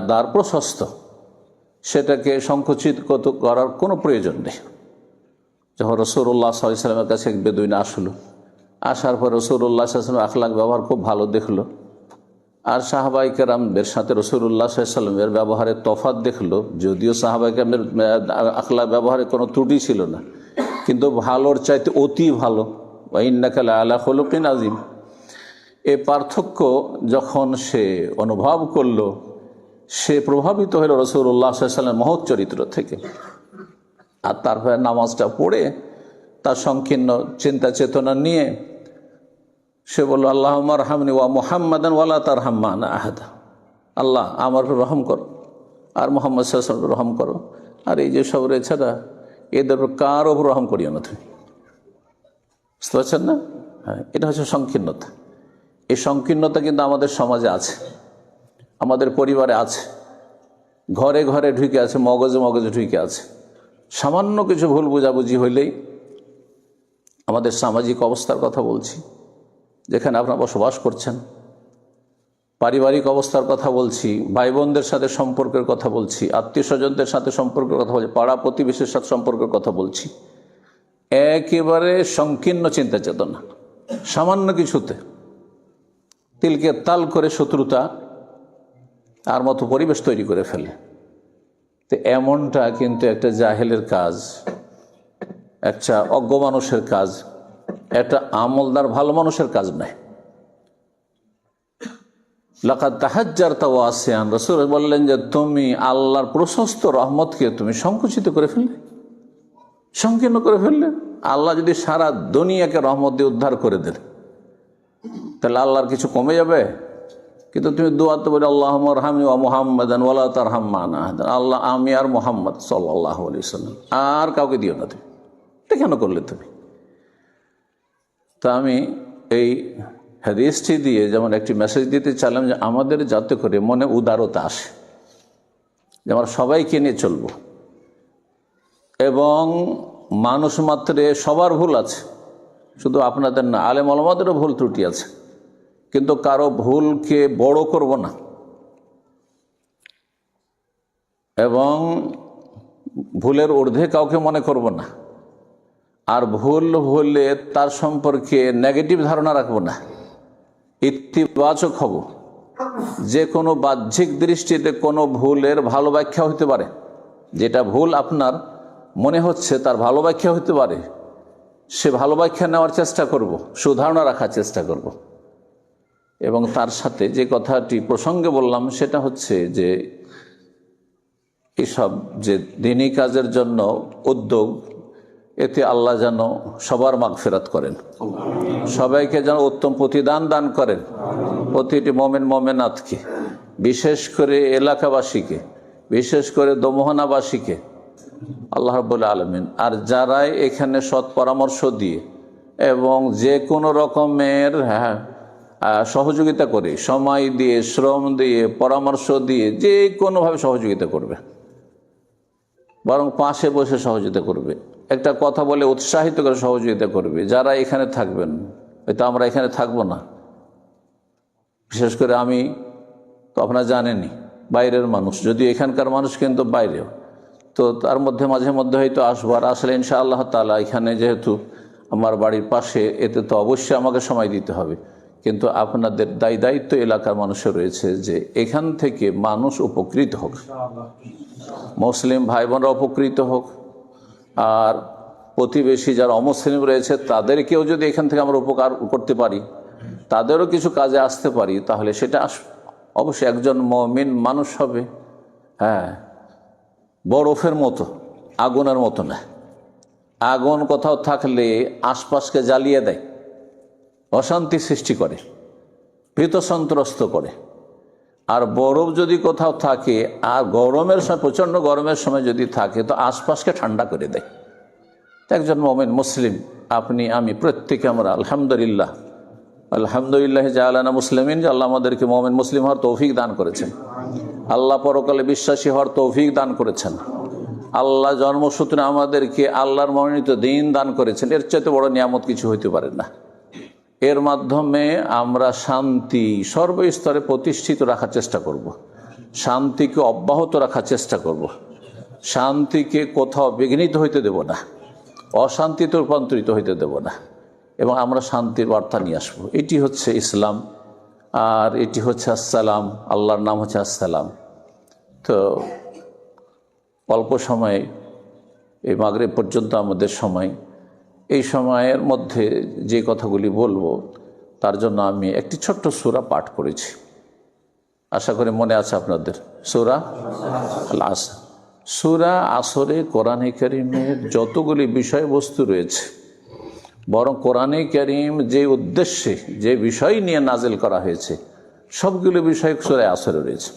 দ্বার প্রশস্ত, সেটাকে সংকুচিত করার কোনো প্রয়োজন নেই। যখন রাসূলুল্লাহ সাল্লাল্লাহু আলাইহি ওয়াসাল্লামের কাছে এক বেদুইন আসলো, আসার পর রাসূলুল্লাহ সাল্লাল্লাহু আলাইহি ওয়াসাল্লামের আখলাক ব্যবহার খুব ভালো দেখলো, আর সাহাবায়ে কেরামদের সাথে রাসূলুল্লাহ সাল্লাল্লাহু আলাইহি ওয়াসাল্লামের ব্যবহারের তফাৎ দেখলো। যদিও সাহাবায়ে কেরামদের আখলাক ব্যবহারে কোনো ত্রুটি ছিল না, কিন্তু ভালোর চাইতে অতি ভালো। ওয়া ইন্নাকা লাআলা খুলুকিন আযীম। এই পার্থক্য যখন সে অনুভব করলো, সে প্রভাবিত হলো রাসূলুল্লাহ সাল্লাল্লাহু আলাইহি ওয়াসাল্লামের মহৎ চরিত্র থেকে। আর তারপরে নামাজটা পড়ে তার সংকীর্ণ চিন্তা চেতনা নিয়ে সে বলল, আল্লাহুম্মা আরহামনি ওয়া মুহাম্মাদান ওয়ালা তারহাম মা'না আহাদা। আল্লাহ আমার উপর রহম করো আর মুহাম্মদ সাল্লাল্লাহু আলাইহি ওয়াসাল্লামের রহম করো, আর এই যে সব রয়েছে না এদের কার ওপর রহম করিও না তুমি। বুঝতে পারছেন না? হ্যাঁ, এটা হচ্ছে সংকীর্ণতা। এই সংকীর্ণতা কিন্তু আমাদের সমাজে আছে, আমাদের পরিবারে আছে, ঘরে ঘরে ঢুকে আছে, মগজে মগজে ঢুকে আছে। সামান্য কিছু ভুল বোঝাবুঝি হইলেই, আমাদের সামাজিক অবস্থার কথা বলছি, যেখানে আপনারা বসবাস করছেন, পারিবারিক অবস্থার কথা বলছি, ভাই বোনদের সাথে সম্পর্কের কথা বলছি, আত্মীয় স্বজনদের সাথে সম্পর্কের কথা বলছি, পাড়া প্রতিবেশীর সাথে সম্পর্কের কথা বলছি। একেবারে সংকীর্ণ চিন্তা চেতনা, সামান্য কিছুতে তিলকে তাল করে শত্রুতা আর মতো পরিবেশ তৈরি করে ফেলে। তো এমনটা কিন্তু একটা জাহেলের কাজ, একটা অজ্ঞ মানুষের কাজ, একটা আমলদার ভালো মানুষের কাজ নয়। লাকাদ তাহাজ্জারতা ওয়াসিআন, রাসূল বললেন যে তুমি আল্লাহর প্রশস্ত রহমতকে তুমি সংকুচিত করে ফেললে, সংকীর্ণ করে ফেললে। আল্লাহ যদি সারা দুনিয়াকে রহমত দিয়ে উদ্ধার করে দেন, তাহলে আল্লাহর কিছু কমে যাবে? কিন্তু তুমি দোয়াতে বলে, আল্লাহুম্মা আরহামনি ওয়া মুহাম্মাদান ওয়ালা তারহাম মা'না আহাদা। আল্লাহ আমি আর মুহাম্মদ সাল্লাল্লাহু আলাইহি ওয়াসাল্লাম, আর কাউকে দিও না তুমি। এটা কেন করলে তুমি? তা আমি এই হাদিসটি দিয়ে যেমন একটি মেসেজ দিতে চাইলাম যে আমাদের যাতে করে মনে উদারতা আসে, যে আমরা সবাইকে নিয়ে চলব, এবং মানুষ মাত্রে সবার ভুল আছে, শুধু আপনাদের না, আলেম ওলামাদেরও ভুল ত্রুটি আছে, কিন্তু কারো ভুলকে বড় করব না, এবং ভুলের ঊর্ধ্বে কাউকে মনে করব না, আর ভুল হলে তার সম্পর্কে নেগেটিভ ধারণা রাখবো না, ইতিবাচক হব। যে কোনো বাহ্যিক দৃষ্টিতে কোনো ভুলের ভালো ব্যাখ্যা হতে পারে, যেটা ভুল আপনার মনে হচ্ছে তার ভালো ব্যাখ্যা হতে পারে, সে ভালো ব্যাখ্যা নেওয়ার চেষ্টা করব, সুধারণা রাখার চেষ্টা করব। এবং তার সাথে যে কথাটি প্রসঙ্গে বললাম সেটা হচ্ছে যে এসব যে দ্বীনি কাজের জন্য উদ্যোগ, এতে আল্লাহ যেন সবার মাগফিরাত করেন, সবাইকে যেন উত্তম প্রতিদান দান করেন, প্রতিটি মোমেন মোমেনাতকে, বিশেষ করে এলাকাবাসীকে, বিশেষ করে দমোহনাবাসীকে, আল্লাহ রাব্বুল আলামিন। আর যারাই এখানে সৎ পরামর্শ দিয়ে এবং যে কোনো রকমের সহযোগিতা করে, সময় দিয়ে, শ্রম দিয়ে, পরামর্শ দিয়ে, যে কোনোভাবে সহযোগিতা করবে, বরং পাশে বসে সহযোগিতা করবে, একটা কথা বলে উৎসাহিত করে সহযোগিতা করবে। যারা এখানে থাকবেন, হয়তো আমরা এখানে থাকবো না, বিশেষ করে আমি তো আপনারা জানেনই বাইরের মানুষ, যদিও এখানকার মানুষ কিন্তু বাইরেও, তো তার মধ্যে মাঝে মধ্যে হয়তো আসবো। আর আসলে ইনশাআল্লাহ তাআলা এখানে যেহেতু আমার বাড়ির পাশে, এতে তো অবশ্যই আমাকে সময় দিতে হবে, কিন্তু আপনাদের দায়িত্ব এলাকার মানুষের রয়েছে যে এখান থেকে মানুষ উপকৃত হোক, মুসলিম ভাই বোনরা উপকৃত হোক, আর প্রতিবেশী যারা অমুসলিম রয়েছে তাদেরকেও যদি এখান থেকে আমরা উপকার করতে পারি, তাদেরও কিছু কাজে আসতে পারি, তাহলে সেটা অবশ্যই একজন মুমিন মানুষ হবে। হ্যাঁ, বরফের মতো, আগুনের মতো না। আগুন কোথাও থাকলে আশপাশকে জ্বালিয়ে দেয়, অশান্তি সৃষ্টি করে, ভীত সন্ত্রস্ত করে। আর বরফ যদি কোথাও থাকে, আর গরমের সময়, প্রচণ্ড গরমের সময় যদি থাকে, তো আশপাশকে ঠান্ডা করে দেয়। একজন মুমিন মুসলিম, আপনি আমি প্রত্যেকে আমরা আলহামদুলিল্লাহ, আলহামদুলিল্লাহ জাআলানা মুসলিমিন, যে আল্লাহ আমাদেরকে মুমিন মুসলিম হওয়ার তৌফিক দান করেছেন, আল্লাহ পরকালে বিশ্বাসী হওয়ার তৌফিক দান করেছেন, আল্লাহ জন্মসূত্রে আমাদেরকে আল্লাহর মনোনীত দ্বীন দান করেছেন। এর চাইতে বড় নিয়ামত কিছু হইতে পারে না। এর মাধ্যমে আমরা শান্তি সর্বস্তরে প্রতিষ্ঠিত রাখার চেষ্টা করব। শান্তিকে অব্যাহত রাখার চেষ্টা করব। শান্তিকে কোথাও বিঘ্নিত হইতে দেব না, অশান্তিতে রূপান্তরিত হইতে দেব না, এবং আমরা শান্তির বার্তা নিয়ে আসবো। এটি হচ্ছে ইসলাম, আর এটি হচ্ছে আসসালাম। আল্লাহর নাম হচ্ছে আসসালাম। তো অল্প সময়ে, এই মাগরিব পর্যন্ত আমাদের সময়, এই সময়ের মধ্যে যে কথাগুলি বলবো তার জন্য আমি একটি ছোট্ট সূরা পাঠ করেছি, আশা করি মনে আছে আপনাদের। সূরা আল আসর। সূরা আসরে কোরআনে কারীমের যতগুলি বিষয়বস্তু রয়েছে, বরং কোরআনে কারীম যে উদ্দেশ্যে, যে বিষয় নিয়ে নাজিল করা হয়েছে, সবগুলো বিষয় সূরা আসরে রয়েছে,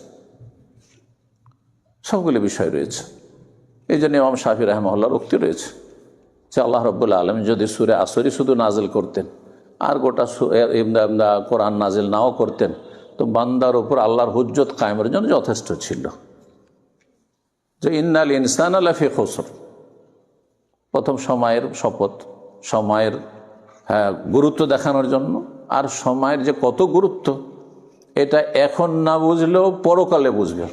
সবগুলো বিষয় রয়েছে। এই জন্য ইমাম শাফি রাহিমাহুল্লাহর উক্তি রয়েছে যে আল্লাহ রাব্বুল আলামিন যদি সূরা আসরই শুধু নাজিল করতেন আর গোটা কোরআন নাজিল নাও করতেন, তো বান্দার উপর আল্লাহর হুজ্জত কায়েমের জন্য যথেষ্ট ছিল। যে ইন্নাল ইনসানা লাফি খুসর, প্রথম সময়ের শপথ, সময়ের গুরুত্ব দেখানোর জন্য। আর সময়ের যে কত গুরুত্ব, এটা এখন না বুঝলেও পরকালে বুঝবেন,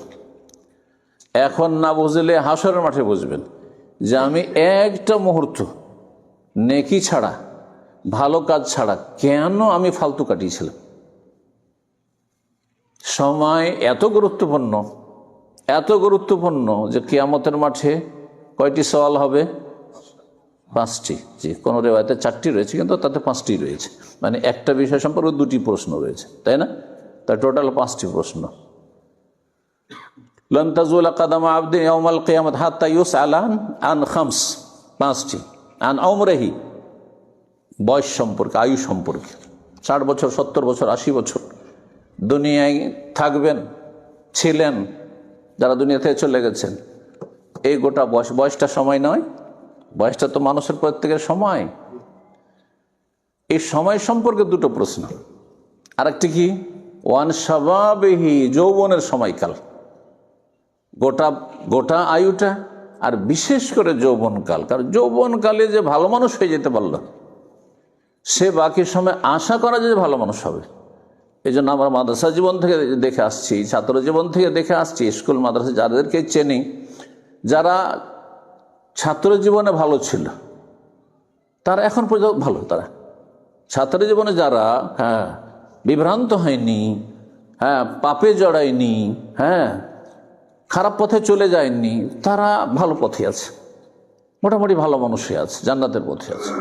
এখন না বুঝলে হাসরের মাঠে বুঝবেন যে আমি একটা মুহূর্ত নেকি ছাড়া, ভালো কাজ ছাড়া কেন আমি ফালতু কাটিয়েছিলাম। সময় এত গুরুত্বপূর্ণ, এত গুরুত্বপূর্ণ যে কিয়ামতের মাঠে কয়টি সওয়াল হবে? 5টি। যে কোনো রিওয়ায়াতে 4টি রয়েছে, কিন্তু তাতে 5টি রয়েছে, মানে একটা বিষয় সম্পর্কে 2টি প্রশ্ন রয়েছে, তাই না? তার টোটাল 5টি প্রশ্ন। লান তাজুলা কাদামা আবদি ইয়াউমাল কিয়ামাত হাত্তা ইউসআলা আন খামস, 5টি। আন উমরিহি, বয়স সম্পর্কে, আয়ু সম্পর্কে। 60 বছর, 70 বছর, 80 বছর দুনিয়ায় থাকবেন, ছিলেন, যারা দুনিয়া থেকে চলে গেছেন, এই গোটা বয়স, বয়সটা সময় নয়, বয়সটা তো মানুষের প্রত্যেকের সময়। এই সময় সম্পর্কে 2টো প্রশ্ন। আরেকটি কি? ওয়ান শাবাবিহি, যৌবনের সময়কাল, গোটা আয়ুটা, আর বিশেষ করে যৌবনকাল। কারণ যৌবনকালে যে ভালো মানুষ হয়ে যেতে পারল, সে বাকি সময় আশা করা যায় যে ভালো মানুষ হবে। এই জন্য আমরা মাদ্রাসা জীবন থেকে দেখে আসছি, ছাত্র জীবন থেকে দেখে আসছি, স্কুল মাদ্রাসা যাদেরকে চেনি, যারা ছাত্র জীবনে ভালো ছিল তারা এখন পর্যন্ত ভালো। তারা ছাত্র জীবনে যারা বিভ্রান্ত হয়নি, পাপে জড়ায়নি, খারাপ পথে চলে যায়নি, তারা ভালো পথে আছে, মোটামুটি ভালো মানুষই আছে, জান্নাতের পথে আছে।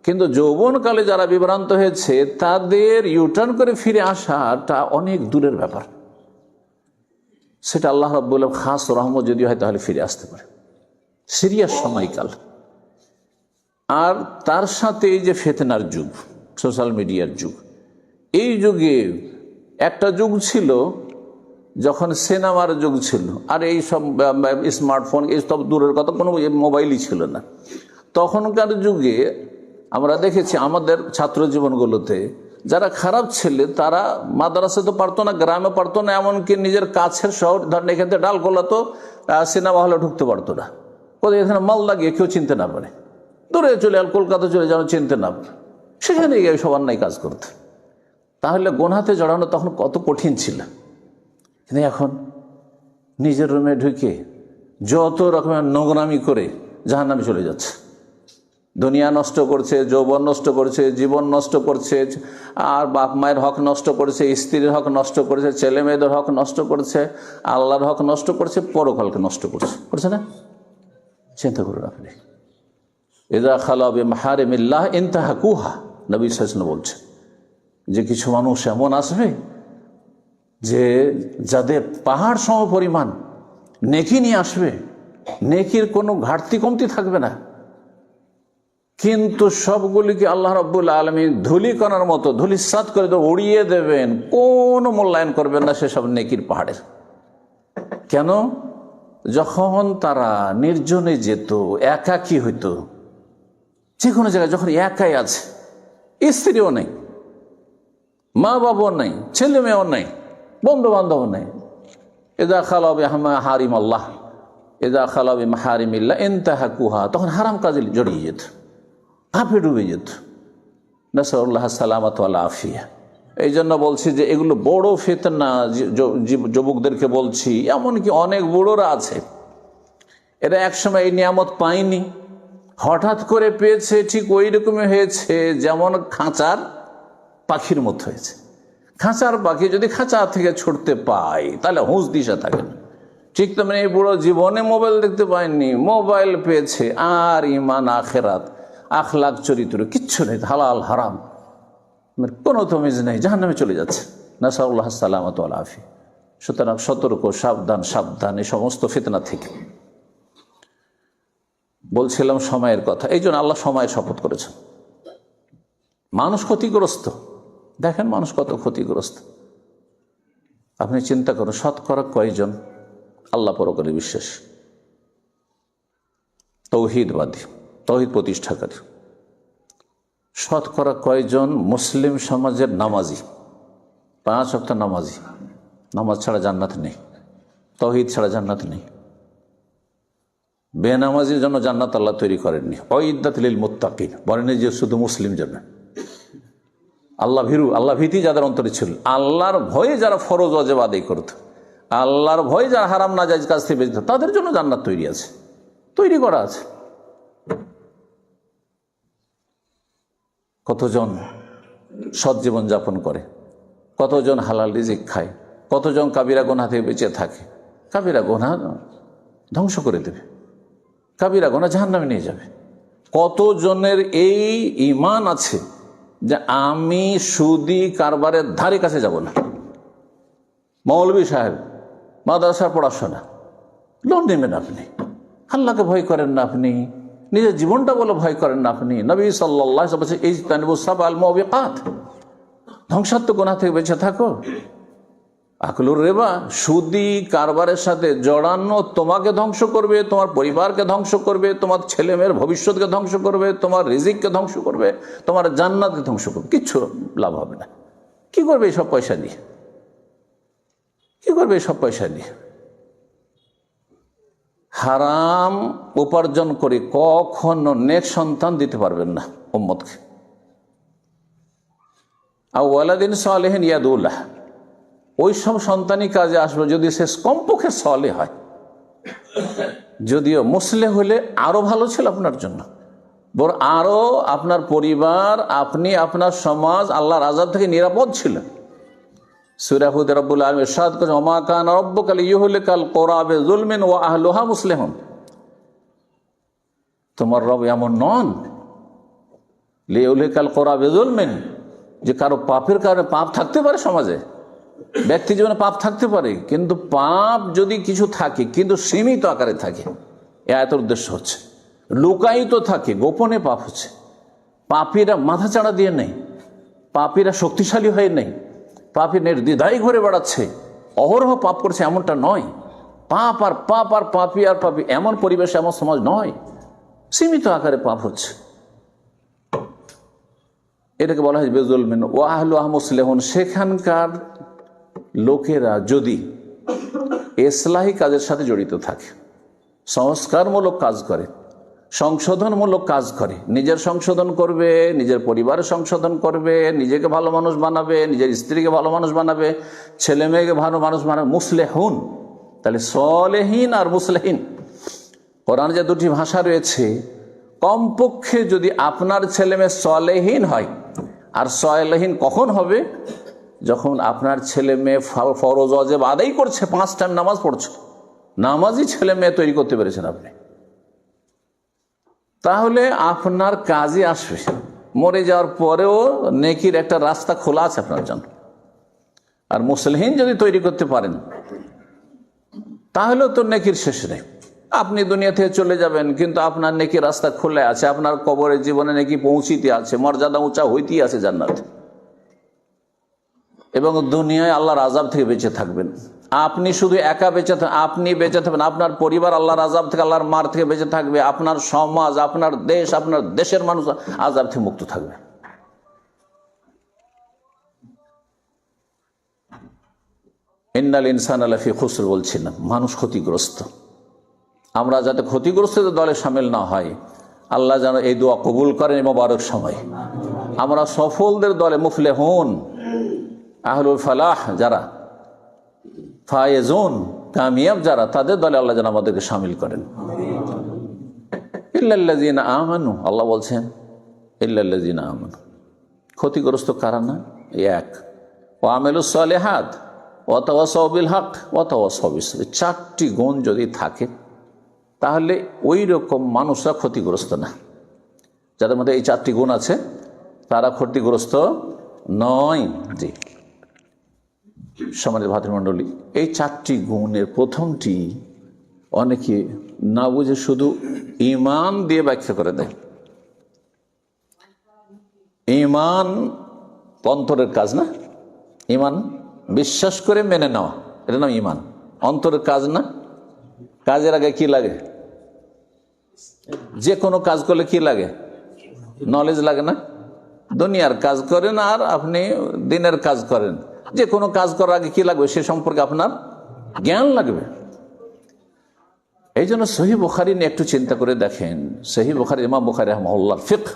কিন্তু যৌবনকালে যারা বিভ্রান্ত হয়েছে, তাদের ইউটার্ন করে ফিরে আসাটা অনেক দূরের ব্যাপার। সেটা আল্লাহ রাব্বুল খাস রহমত যদি হয় তাহলে ফিরে আসতে পারে। সিরিয়াস সময়কাল। আর তার সাথে এই যে ফিতনার যুগ, সোশ্যাল মিডিয়ার যুগ, এই যুগে একটা যুগ ছিল যখন সিনেমার যুগ ছিল, আর এই সব স্মার্টফোন, এই সব দূরের কথা, কোনো মোবাইলই ছিল না। তখনকার যুগে আমরা দেখেছি আমাদের ছাত্র জীবনগুলোতে যারা খারাপ ছেলে, তারা মাদ্রাসা তো পারতো না, গ্রামে পারতো না, এমনকি নিজের কাছের শহর, ধরেন এখান থেকে ডালকোলা তো সিনেমা হলে ঢুকতে পারতো না। কোথায় এখানে মাল লাগিয়ে কেউ চিনতে না পারে, দূরে চলে আর কলকাতা চলে যেন চিনতে না পারে, সেখানে গিয়ে সবার নাই কাজ করতে। তাহলে গোনাতে জড়ানো তখন কত কঠিন ছিল। কিন্তু এখন নিজের রুমে ঢুকে যত রকমের নোংরামি করে জাহান্নামে চলে যাচ্ছে। দুনিয়া নষ্ট করছে, যৌবন নষ্ট করছে, জীবন নষ্ট করছে, আর বাপ মায়ের হক নষ্ট করছে, স্ত্রীর হক নষ্ট করছে, ছেলে মেয়েদের হক নষ্ট করছে, আল্লাহর হক নষ্ট করছে, পরকালকে নষ্ট করছে না? চিন্তা করুন আপনি। ইযা খালা বিমাহারিমিল্লাহ ইনতাহাকুহা, নবী সাল্লাল্লাহু আলাইহি ওয়াসাল্লাম বলছে যে কিছু মানুষ এমন আসবে যে যাদের পাহাড় সম পরিমাণ নেকি নিয়ে আসবে, নেকির কোনো ঘাটতি কমতি থাকবে না, কিন্তু সবগুলিকে আল্লাহ রাব্বুল আলামিন ধূলিকণার মতো ধূলিসাৎ করে উড়িয়ে দেবেন, কোনো মূল্যায়ন করবেন না সেসব নেকির পাহাড়ের। কেন? যখন তারা নির্জনে যেত, একাকী হইতো, যে কোনো জায়গায় যখন একাই আছে, স্ত্রীও নেই, মা বাবাও নেই, ছেলে মেয়েও নেই, বন্ধু বান্ধব নেই, ইযা খালা বিমাহারিম আল্লাহ, ইযা খালা বিমাহারিমিল্লাহ ইনতাহাকুহা, তখন হারাম কাজে জড়িয়ে যেত, পাপে ডুবে যেত। নাসআলুল্লাহ সালামাত ওয়াল আফিয়া। এই জন্য বলছি যে এগুলো বড় ফিতনা। যুবকদেরকে বলছি, এমনকি অনেক বুড়োরা আছে, এরা একসময় এই নিয়ামত পায়নি, হঠাৎ করে পেয়েছে, ঠিক ওই রকমই হয়েছে যেমন খাঁচার পাখির মতো হয়েছে। খাঁচার পাখি যদি খাঁচা থেকে ছুটতে পায় তাহলে হুঁশ দিশা থাকে না। ঠিক তেমনি এই বুড়ো জীবনে মোবাইল দেখতে পায়নি, মোবাইল পেয়েছে, আর ইমান, আখেরাত, আখলাক, চরিত্র কিচ্ছু নেই, হালাল হারাম কোনো তমিজ নেই, জাহান্নামে চলে যাচ্ছে। নাসাউল্লাহ সালামত ওয়াল আফিয়া। সুতরাং সতর্ক, সাবধান, সাবধান এই সমস্ত ফিতনা থেকে। বলছিলাম সময়ের কথা, এই জন্য আল্লাহ সময়ের শপথ করেছেন। মানুষ ক্ষতিগ্রস্ত, দেখেন মানুষ কত ক্ষতিগ্রস্ত। আপনি চিন্তা করুন, শতকরা কয়জন আল্লাহ পরকালে বিশ্বাস, তৌহিদবাদী, তৌহিদ প্রতিষ্ঠাকারী? শতকরা কয়জন মুসলিম সমাজের নামাজি, 5 ওয়াক্ত নামাজি? নামাজ ছাড়া জান্নাত নেই, তৌহিদ ছাড়া জান্নাত নেই। বেনামাজির জন্য জান্নাত আল্লাহ তৈরি করেননি। ওয়াইদ্দাত লিল মুত্তাকিন বলেন যে শুধু মুসলিম জন্য। আল্লাহ ভীরু, আল্লাহ ভীতি যাদের অন্তরে ছিল, আল্লাহর ভয়ে যারা ফরজ ওয়াজিব আদায় করত, আল্লাহর ভয়ে যারা হারাম নাজায়েজ কাজ থেকে বেঁচে, তাদের জন্য জান্নাত তৈরি আছে, তৈরি করা আছে। কতজন সৎ জীবন যাপন করে, কতজন হালাল রিজিক খায়, কতজন কাবিরা গুনাহ থেকে বেঁচে থাকে। কাবিরা গুনাহ ধ্বংস করে দেবে, কাবিরা গুনাহ জাহান্নামে নিয়ে যাবে। কতজনের এই ঈমান আছে যে আমি সুদি কারবারের ধারে কাছে যাব না। মৌলভী সাহেব, মাদ্রাসার পড়াশোনা, লোন নেবেন আপনি, আল্লাহকে ভয় করেন না আপনি, নিজের জীবনটা বলে ভয় করেন না আপনি। নবী সাল্লাল্লাহু আলাইহি ওয়াসাল্লাম ইজতানিবু সাবআল মুবিকাত, ধ্বংসাত্মক গুনাহ থেকে বেঁচে থাকো। আকলুর রিবা, সুদি কারবারের সাথে জড়ানো তোমাকে ধ্বংস করবে, তোমার পরিবারকে ধ্বংস করবে, তোমার ছেলে মেয়ের ভবিষ্যৎকে ধ্বংস করবে, তোমার রিজিককে ধ্বংস করবে, তোমার জান্নাতকে ধ্বংস করবে। কিচ্ছু লাভ হবে না। কি করবে এইসব পয়সা দিয়ে? কি করবে এইসব পয়সা দিয়ে? হারাম উপার্জন করে কখনো নেক সন্তান দিতে পারবেন না উম্মতকে। আও ওয়ালাদিন সালিহিন ইয়াদুল্লাহ, ওই সব সন্তানই কাজে আসবে যদি সে কমপক্ষে সলে হয়। যদিও মুসলে হলে আরো ভালো ছিল আপনার জন্য, বরং আরো আপনার পরিবার, আপনি, আপনার সমাজ আল্লাহর আযাব থেকে নিরাপদ ছিল। সূরা হুদ রব্বুল আলামিন ইরশাদ করেন, ওমা কানা রাব্বুকা লিইহলিকাল কুরা বিযুলমিন ওয়া আহলুহা মুসলিহুন। তোমার রব এমন নন লিইহলিকাল কুরা বিযুলমিন, যে কারো পাপের কারণে, পাপ থাকতে পারে সমাজে, ব্যক্তি জীবনে পাপ থাকতে পারে, কিন্তু পাপ যদি কিছু থাকে কিন্তু সীমিত আকারে থাকে, এ আয়াতের উদ্দেশ্য হচ্ছে লুকায়িত থাকে, গোপনে পাপ হচ্ছে। পাপীরা মাথা চাড়া দিয়ে নেই, পাপীরা শক্তিশালী হয়ে নেই, পাপী নির্দ্বিধায় ঘুরে বেড়াচ্ছে, অহরহ পাপ করছে এমনটা নয়। পাপ আর পাপ আর পাপী আর পাপী, এমন পরিবেশ, এমন সমাজ নয়, সীমিত আকারে পাপ হচ্ছে। এটাকে বলা হয় বেজুলমিন ওয়া আহলুহা মুসলিহুন। সেখানকার লোকেরা যদি ইসলাহি কাজের সাথে জড়িত থাকে, সংস্কারমূলক কাজ করে, সংশোধনমূলক কাজ করে, নিজের সংশোধন করবে, নিজের পরিবারের সংশোধন করবে, নিজেকে ভালো মানুষ বানাবে, নিজের স্ত্রীকে ভালো মানুষ বানাবে, ছেলে মেয়েকে ভালো মানুষ বানাবে, মুসলেহুন। তাহলে সলেহীন আর মুসলেহীন, কোরআনে যে দুটি ভাষা রয়েছে, কমপক্ষে যদি আপনার ছেলে মেয়ে সলেহীন হয়, আর সলেহীন কখন হবে? যখন আপনার ছেলে মেয়ে ফরজ ওয়াজিব আদায় করছে, 5 টাইম নামাজ পড়ছে, নামাজি ছেলে মেয়ে তৈরি করতে পেরেছেন আপনি, তাহলে আপনার কাজে আসবে। মরে যাওয়ার পরেও নেকির একটা রাস্তা খোলা আছে আপনার জন্য। আর মুসলিহীন যদি তৈরি করতে পারেন তাহলেও তো নেকির শেষ নেই। আপনি দুনিয়া থেকে চলে যাবেন, কিন্তু আপনার নেকির রাস্তা খোলা আছে, আপনার কবরের জীবনে নেকি পৌঁছিতে আছে, মর্যাদা উঁচা হইতেই আছে জান্নাত, এবং দুনিয়ায় আল্লাহর আযাব থেকে বেঁচে থাকবেন। আপনি শুধু একা বেঁচে থাকবেন, আপনি বেঁচে থাকবেন, আপনার পরিবার আল্লাহর আযাব থেকে, আল্লাহর মার থেকে বেঁচে থাকবে, আপনার সমাজ, আপনার দেশ, আপনার দেশের মানুষ আযাব থেকে মুক্ত থাকবে। ইন্নাল ইনসানা লাফি খুসর বলছিলাম, মানুষ ক্ষতিগ্রস্ত। আমরা যাতে ক্ষতিগ্রস্তদের দলে শামিল না হয়, আল্লাহ যেন এই দোয়া কবুল করেন। মোবারক সময় আমরা সফলদের দলে, মুফলিহুন আহলুল ফালাহ যারা, ফায়েজুন কামিয়াব যারা, তাদের দলে আল্লাহ যেন আমাদেরকে শামিল করেন। ইল্লাল্লাযিনা আমানু, আল্লাহ বলছেন ইল্লাল্লাযিনা আমানু, ক্ষতিগ্রস্ত কারা না? এক, ওয়া আমিলুস সালিহাত ওয়া তাওয়াসাউ বিল হক ওয়া তাওয়াসাউ বিস সাবর। চারটি গুণ যদি থাকে তাহলে ওই রকম মানুষরা ক্ষতিগ্রস্ত না। যাদের মধ্যে এই চারটি গুণ আছে তারা ক্ষতিগ্রস্ত নয়। জি সম্মানিত ভাতৃমণ্ডলী, এই চারটি গুণের প্রথমটি অনেকে না বুঝে শুধু ঈমান দিয়ে ব্যাখ্যা করে দেয়। ঈমান অন্তরের কাজ না, ঈমান বিশ্বাস করে মেনে নেওয়া, এটা নাম ঈমান। অন্তরের কাজ না। কাজের আগে কি লাগে? যে কোনো কাজ করলে কি লাগে? নলেজ লাগে না? দুনিয়ার কাজ করেন আর আপনি দিনের কাজ করেন, যে কোনো কাজ করার আগে কি লাগবে? সে সম্পর্কে আপনার জ্ঞান লাগবে। এই জন্য সহিহ বুখারী নিয়ে একটু চিন্তা করে দেখেন। সহিহ বুখারী, ইমাম বুখারী রাহিমাহুল্লাহ ফিকহ,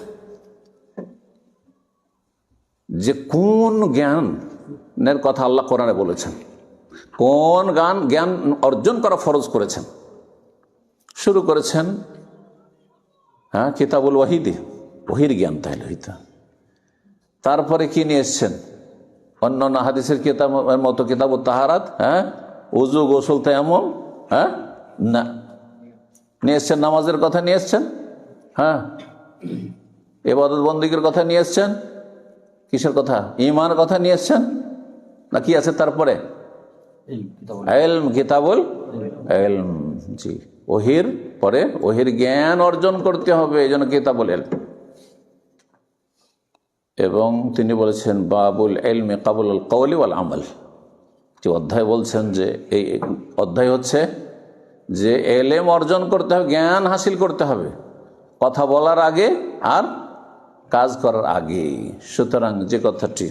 যে কোন জ্ঞানের কথা আল্লাহ কোরআনে বলেছেন, কোন জ্ঞান অর্জন করা ফরজ করেছেন, শুরু করেছেন কিতাবুল ওয়াহিদি, ওহির জ্ঞান তাহলে হইতে। তারপরে কি নিয়ে এসছেন? অন্যান্য হাদিসের কিতাবের মতো কিতাবুত তাহারাত, ওযু গোসল তায়াম্মুম, না, নিয়ে এসছেন নামাজের কথা নিয়ে এসছেন, ইবাদত বন্দেগীর কথা নিয়ে এসছেন, কিসের কথা? ঈমানের কথা নিয়ে এসছেন না কি আছে তারপরে? ইলম, কিতাবুল ইলম। জি, ওহির পরে ওহির জ্ঞান অর্জন করতে হবে, এই জন্য কিতাবুল ইলম। এবং তিনি বলেছেন বাবুল ইলমি কাবুলুল কওলি ওয়াল আমাল, যে অধ্যায় বলছেন যে এই অধ্যায় হচ্ছে যে ইলম অর্জন করতে হবে, জ্ঞান হাসিল করতে হবে কথা বলার আগে আর কাজ করার আগে। সুতরাং যে কথাটি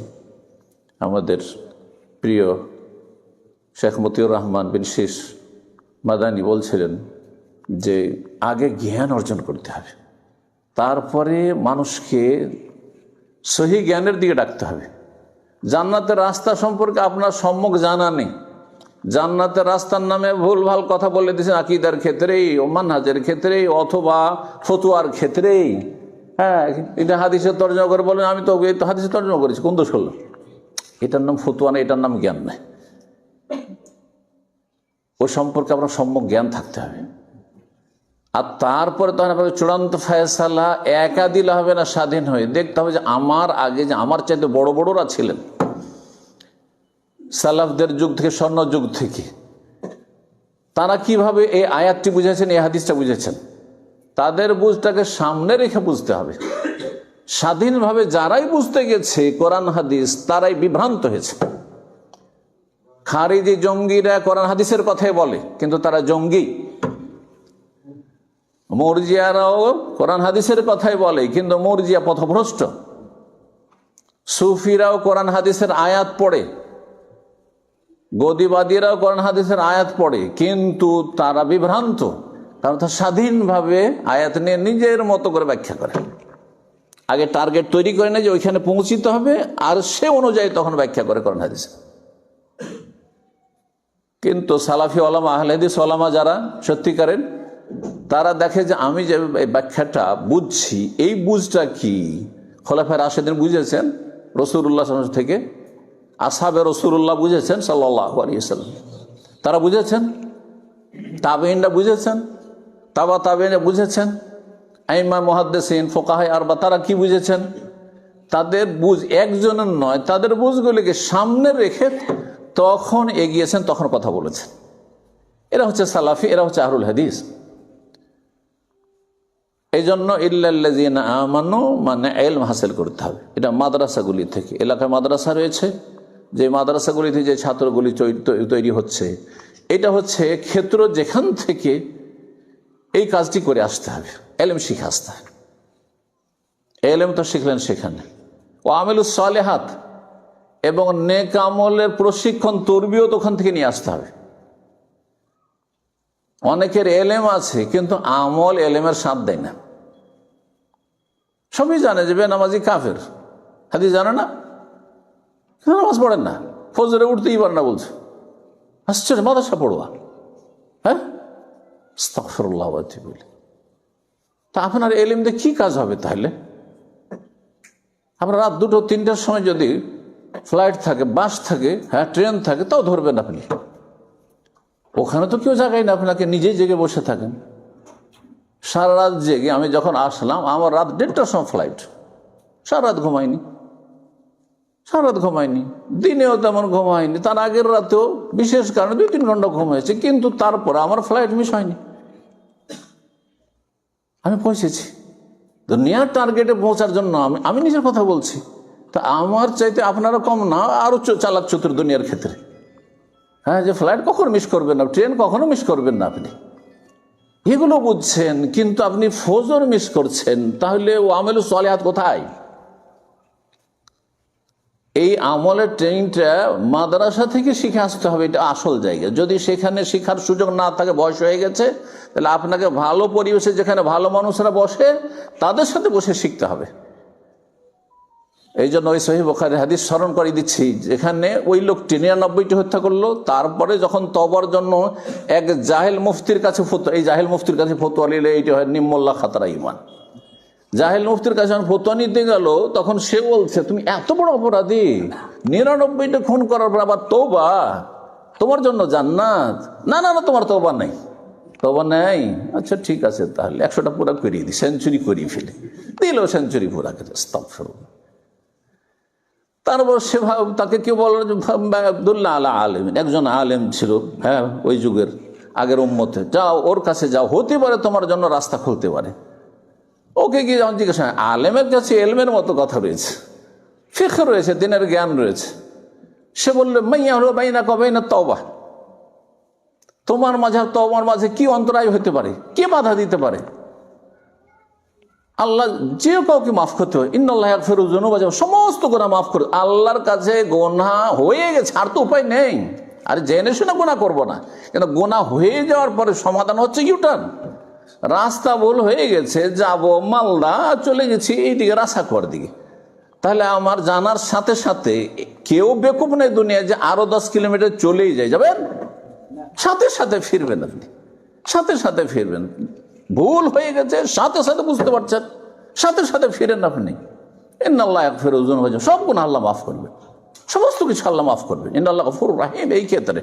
আমাদের প্রিয় শেখ মতিউর রহমান বিন শীশ মাদানী বলছিলেন যে আগে জ্ঞান অর্জন করতে হবে, তারপরে মানুষকে সহি জ্ঞানের দিকে ডাকতে হবে। জান্নাতের রাস্তা সম্পর্কে আপনার সম্যক জানা নেই, জান্নাতের রাস্তার নামে ভুলভাল কথা বলে দিয়েছেন আকীদার ক্ষেত্রেই, ও মানহাজের ক্ষেত্রেই, অথবা ফতুয়ার ক্ষেত্রেই। এটা হাদিসের তর্জমা করে বলেন আমি তো এই তো হাদিসের তর্জমা করেছি, কোন দোষ হলো? এটার নাম ফতুয়া না, এটার নাম জ্ঞান নাই। ও সম্পর্কে আপনার সম্যক জ্ঞান থাকতে হবে। আর তারপরে তখন আপনাকে চূড়ান্ত ফয়সালা একা দিলে হবে না, স্বাধীন হয়ে দেখতে হবে যে আমার আগে যে আমার চাইতে বড় বড়রা ছিলেন সালাফদের যুগ থেকে, স্বর্ণ যুগ থেকে, তারা কিভাবে এই আয়াতটি বুঝেছেন, এই হাদিসটা বুঝেছেন, তাদের বুঝটাকে সামনে রেখে বুঝতে হবে। স্বাধীনভাবে যারাই বুঝতে গেছে কোরআন হাদিস, তারাই বিভ্রান্ত হয়েছে। খারিজি জঙ্গিরা কোরআন হাদিসের কথাই বলে কিন্তু তারা জঙ্গি। মুরজিয়ারাও কোরআন হাদিসের কথাই বলে কিন্তু মুরজিয়া পথভ্রষ্ট। সুফিরাও কোরআন হাদিসের আয়াত পড়ে, গদিবাদীরাও কোরআন হাদিসের আয়াত পড়ে কিন্তু তারা বিভ্রান্ত, কারণ তারা স্বাধীনভাবে আয়াত নিয়ে নিজের মতো করে ব্যাখ্যা করে। আগে টার্গেট তৈরি করে না যে ওইখানে পৌঁছিতে হবে, আর সে অনুযায়ী তখন ব্যাখ্যা করে কোরআন হাদিস। কিন্তু সালাফি ওলামা, আহলে হাদিস ওলামা যারা সত্যিকারের, তারা দেখে যে আমি যে ব্যাখ্যাটা বুঝছি, এই বুঝটা কি খোলাফায়ে রাশেদিন বুঝেছেন রাসূলুল্লাহ সাল্লাল্লাহু আলাইহি ওয়াসাল্লাম থেকে, আসহাবে রাসূলুল্লাহ বুঝেছেন সাল্লাল্লাহু আলাইহি ওয়াসাল্লাম, তারা বুঝেছেন, তাবেঈনরা বুঝেছেন, তাবা তাবেঈনরা বুঝেছেন, আইম্মা মুহাদ্দিসিন ফুকাহায়ে আরবা তারা কি বুঝেছেন, তাদের বুঝ একজনের নয়, তাদের বুঝগুলিকে সামনে রেখে তখন এগিয়েছেন, তখন কথা বলেছেন। এরা হচ্ছে সালাফি, এরা হচ্ছে আহলুল হাদিস। এই জন্য ইল্লাল্লাযিনা আমানু মানে ইলম হাসিল করতে হবে। এটা মাদ্রাসাগুলি থেকে, এলাকায় মাদ্রাসা রয়েছে, যে মাদ্রাসাগুলি থেকে যে ছাত্রগুলি তৈরি হচ্ছে, এটা হচ্ছে ক্ষেত্র যেখান থেকে এই কাজটি করে আসতে হবে, ইলম শিখে আসতে হবে। ইলম তো শিখলেন সেখানে, ও আমিলুস সালিহাত এবং নেক আমলের প্রশিক্ষণ, তরবিয়ত ওখান থেকে নিয়ে আসতে হবে। অনেকের এলেম আছে কিন্তু আমল এলেমের সাথ দেয় না। সবই জানে যে বেনামাজি কাফের, হাদিস জানে না, নামাজ পড়েন না, ফজরে উঠতেই পারে না বলছে, আশ্চর্য, মাদ্রাসা পড়ুয়া। হ্যাঁ, আস্তাগফিরুল্লাহ বলে। তা আপনার এলিম দিয়ে কি কাজ হবে তাহলে? আপনার রাত 2-3টার সময় যদি ফ্লাইট থাকে, বাস থাকে, হ্যাঁ ট্রেন থাকে, তাও ধরবেন আপনি। ওখানে তো কেউ জাগায় না, আপনাকে নিজেই জেগে বসে থাকেন। সারা রাত জেগে আমি যখন আসলাম, আমার রাত 1:30টার সময় ফ্লাইট, সারা রাত ঘুমাইনি, সারা রাত ঘুমাইনি, দিনেও তেমন ঘুমাইনি, তার আগের রাতেও বিশেষ কারণে 2-3 ঘন্টা ঘুমাইছে, কিন্তু তারপর আমার ফ্লাইট মিস হয়নি, আমি পৌঁছেছি। দুনিয়ার টার্গেটে পৌঁছার জন্য আমি নিজের কথা বলছি। তা আমার চাইতে আপনারা কম না, আরো চালাক চতুর দুনিয়ার ক্ষেত্রে। হ্যাঁ, যে ফ্লাইট কখনো মিস করবেন না, ট্রেন কখনো মিস করবেন না, আপনি এগুলো বুঝছেন, কিন্তু আপনি ফজর মিস করছেন। তাহলে ও আমল সালেহাত কোথায়? এই আমলের ট্রেনিংটা মাদ্রাসা থেকে শিখে আসতে হবে, এটা আসল জায়গা। যদি সেখানে শিখার সুযোগ না থাকে, বয়স হয়ে গেছে, তাহলে আপনাকে ভালো পরিবেশে, যেখানে ভালো মানুষরা বসে, তাদের সাথে বসে শিখতে হবে। এই জন্য ওই সহিহ বুখারীর হাদিস স্মরণ করে দিচ্ছি, যেখানে ওই লোকটি 99টি হত্যা করলো, তারপরে যখন তওবার জন্য এক জাহেল মুফতির কাছে ফতোয়া, এই জাহেল মুফতির কাছে ফতোয়া নিলে এইটি হয় নিম্মুল্লাহ খাতারা ইমান। জাহেল মুফতির কাছে যখন ফতোয়া নিতে গেল, তখন সে বলছে, তুমি এত বড় অপরাধী, 99টা খুন করার পর আবার তওবা, তোমার জন্য জান্নাত? না না না, তোমার তওবা নেই। তওবা নেই? আচ্ছা ঠিক আছে, তাহলে 100টা পুরা করিয়ে দিই, সেঞ্চুরি করিয়ে ফেলে দিল, সেঞ্চুরি পুরা করে। আস্তাগফিরুল্লাহ। তারপর সে তাকে কেউ বলল আব্দুল্লাহ আলা আলেম, একজন আলেম ছিল, হ্যাঁ ওই যুগের, আগের উম্মতে, যাও ওর কাছে যাও, হতে পারে তোমার জন্য রাস্তা খুলতে পারে। ওকে গিয়ে যেমন জিজ্ঞাসা, আলেমের কাছে এলমের মতো কথা রয়েছে, ফিকহ রয়েছে, দিনের জ্ঞান রয়েছে। সে বললো, মাইয়া হলো বাইনা কবাইনা তওবা, তোমার মাঝে আর তওবার মাঝে কি অন্তরায় হতে পারে, কে বাধা দিতে পারে? আল্লাহ যে কাউকে মাফ করতে হয়, ইন্নাল্লাহ ইয়াগফিরুয যুনুবা, সমস্ত গুনাহ মাফ করে। আল্লাহর কাছে গুনাহ হয়ে গেছে, আর তো উপায় নেই, আর জেনে শুনে গুনাহ করবো না, কিন্তু গুনাহ হয়ে যাওয়ার পরে সমাধান হচ্ছে ইউটার্ন। রাস্তা ভুল হয়ে গেছে, যাব মালদা, চলে গেছি এইদিকে রাসাখোয়ার দিকে, তাহলে আমার জানার সাথে সাথে কেউ বেকুব নেই দুনিয়ায় যে আরো 10 কিলোমিটার চলেই যায়, যাবেন সাথে সাথে ফিরবেন, আপনি সাথে সাথে ফিরবেন। ভুল হয়ে গেছে, সাথে সাথে বুঝতে পারছেন, সাথে সাথে ফিরেন আপনি। ইন্নাল্লাহ ইয়াগফিরুয যুনুবা, সব গুনাহ আল্লাহ মাফ করবে, সমস্ত কিছু আল্লাহ মাফ করবে। ইন্নাল্লাহ গফুরুর রহিম এই ক্ষেত্রে।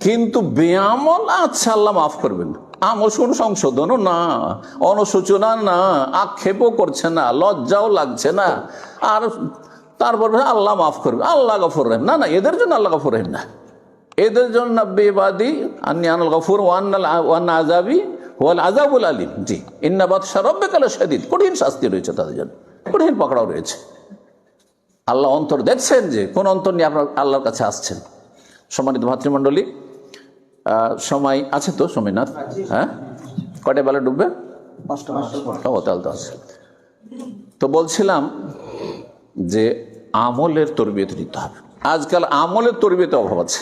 কিন্তু বেআমল, আচ্ছা আল্লাহ মাফ করবেন, আমল সংশোধনও না, অনুশোচনা না, আক্ষেপও করছে না, লজ্জাও লাগছে না, আর তারপর আল্লাহ মাফ করবে, আল্লাহ গফুর রহিম। না না, এদের জন্য আল্লাহ গফুর রহিম না, এদের জন্য নাব্বি ইবাদি আন্নী আনাল গফুর ওয়ান্না আযাবি ওয়াল আযাবুল আলিম। জি, ইন্না বাতশা রাব্বিকা লাশাদীদ, কঠিন শাস্তি রয়েছে তাদের জন্য, কঠিন পাকড়াও রয়েছে। আল্লাহ অন্তর দেখছেন, যে কোন অন্তর নিয়ে আপনার আল্লাহর কাছে আসছেন। সম্মানিত ভাতৃমণ্ডলী, সময় আছে তো? সময় না? হ্যাঁ, কয়টা বেলা ডুববে? 5টা তো আছে। তো বলছিলাম যে আমলের তরবিয়ত নিতে হবে। আজকাল আমলের তরবিয়তে অভাব আছে।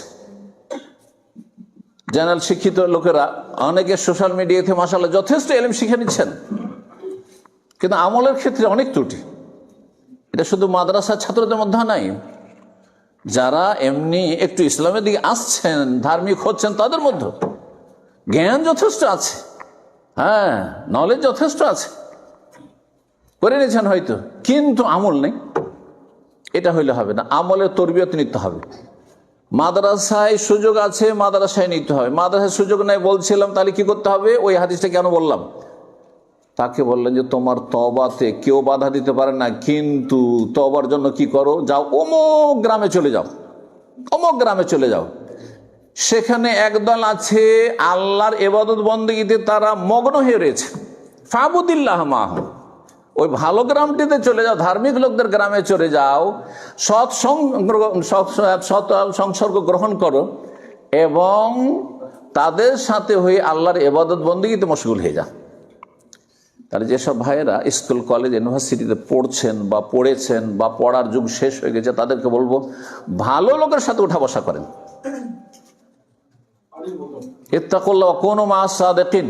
জেনারেল শিক্ষিত লোকেরা অনেকে সোশ্যাল মিডিয়াতে মাশাআল্লাহ যথেষ্ট ইলম শিখে নিচ্ছেন, কিন্তু আমলের ক্ষেত্রে অনেক ত্রুটি। এটা শুধু মাদ্রাসার ছাত্রদের মধ্যে নাই, যারা এমনি একটু ইসলামের দিকে আসছেন, ধার্মিক হচ্ছেন, তাদের মধ্যে জ্ঞান যথেষ্ট আছে, হ্যাঁ নলেজ যথেষ্ট আছে, করে নিয়েছেন হয়তো, কিন্তু আমল নেই। এটা হইলে হবে না, আমলের তরবিয়ত নিতে হবে। মাদ্রাসায় সুযোগ আছে, মাদ্রাসায় নিতে হবে। মাদ্রাসায় সুযোগ নেই বলছিলাম, তাহলে কি করতে হবে? ওই হাদিসটা কেন বললাম? তাকে বললেন যে তোমার তওবাতে কেউ বাধা দিতে পারে না, কিন্তু তওবার জন্য কি করো, যাও অমুক গ্রামে চলে যাও, অমুক গ্রামে চলে যাও, সেখানে একদল আছে আল্লাহর ইবাদত বন্দেগীতে তারা মগ্ন হয়ে রয়েছে, ফাবুদিল্লাহ মাহুম। ওই ভালো গ্রামটিতে চলে যাও, ধার্মিক লোকদের গ্রামে চলে যাও, সৎ সংসর্গ গ্রহণ করো এবং তাদের সাথে হয়ে আল্লাহর ইবাদত বন্দেগীতে মশগুল হয়ে যাও। তাহলে যেসব ভাইয়েরা স্কুল কলেজ ইউনিভার্সিটিতে পড়ছেন বা পড়েছেন বা পড়ার যুগ শেষ হয়ে গেছে, তাদেরকে বলবো ভালো লোকের সাথে উঠা বসা করেন। ইত্তাকুল্লাহ কুনু মা'আস সাদিকিন,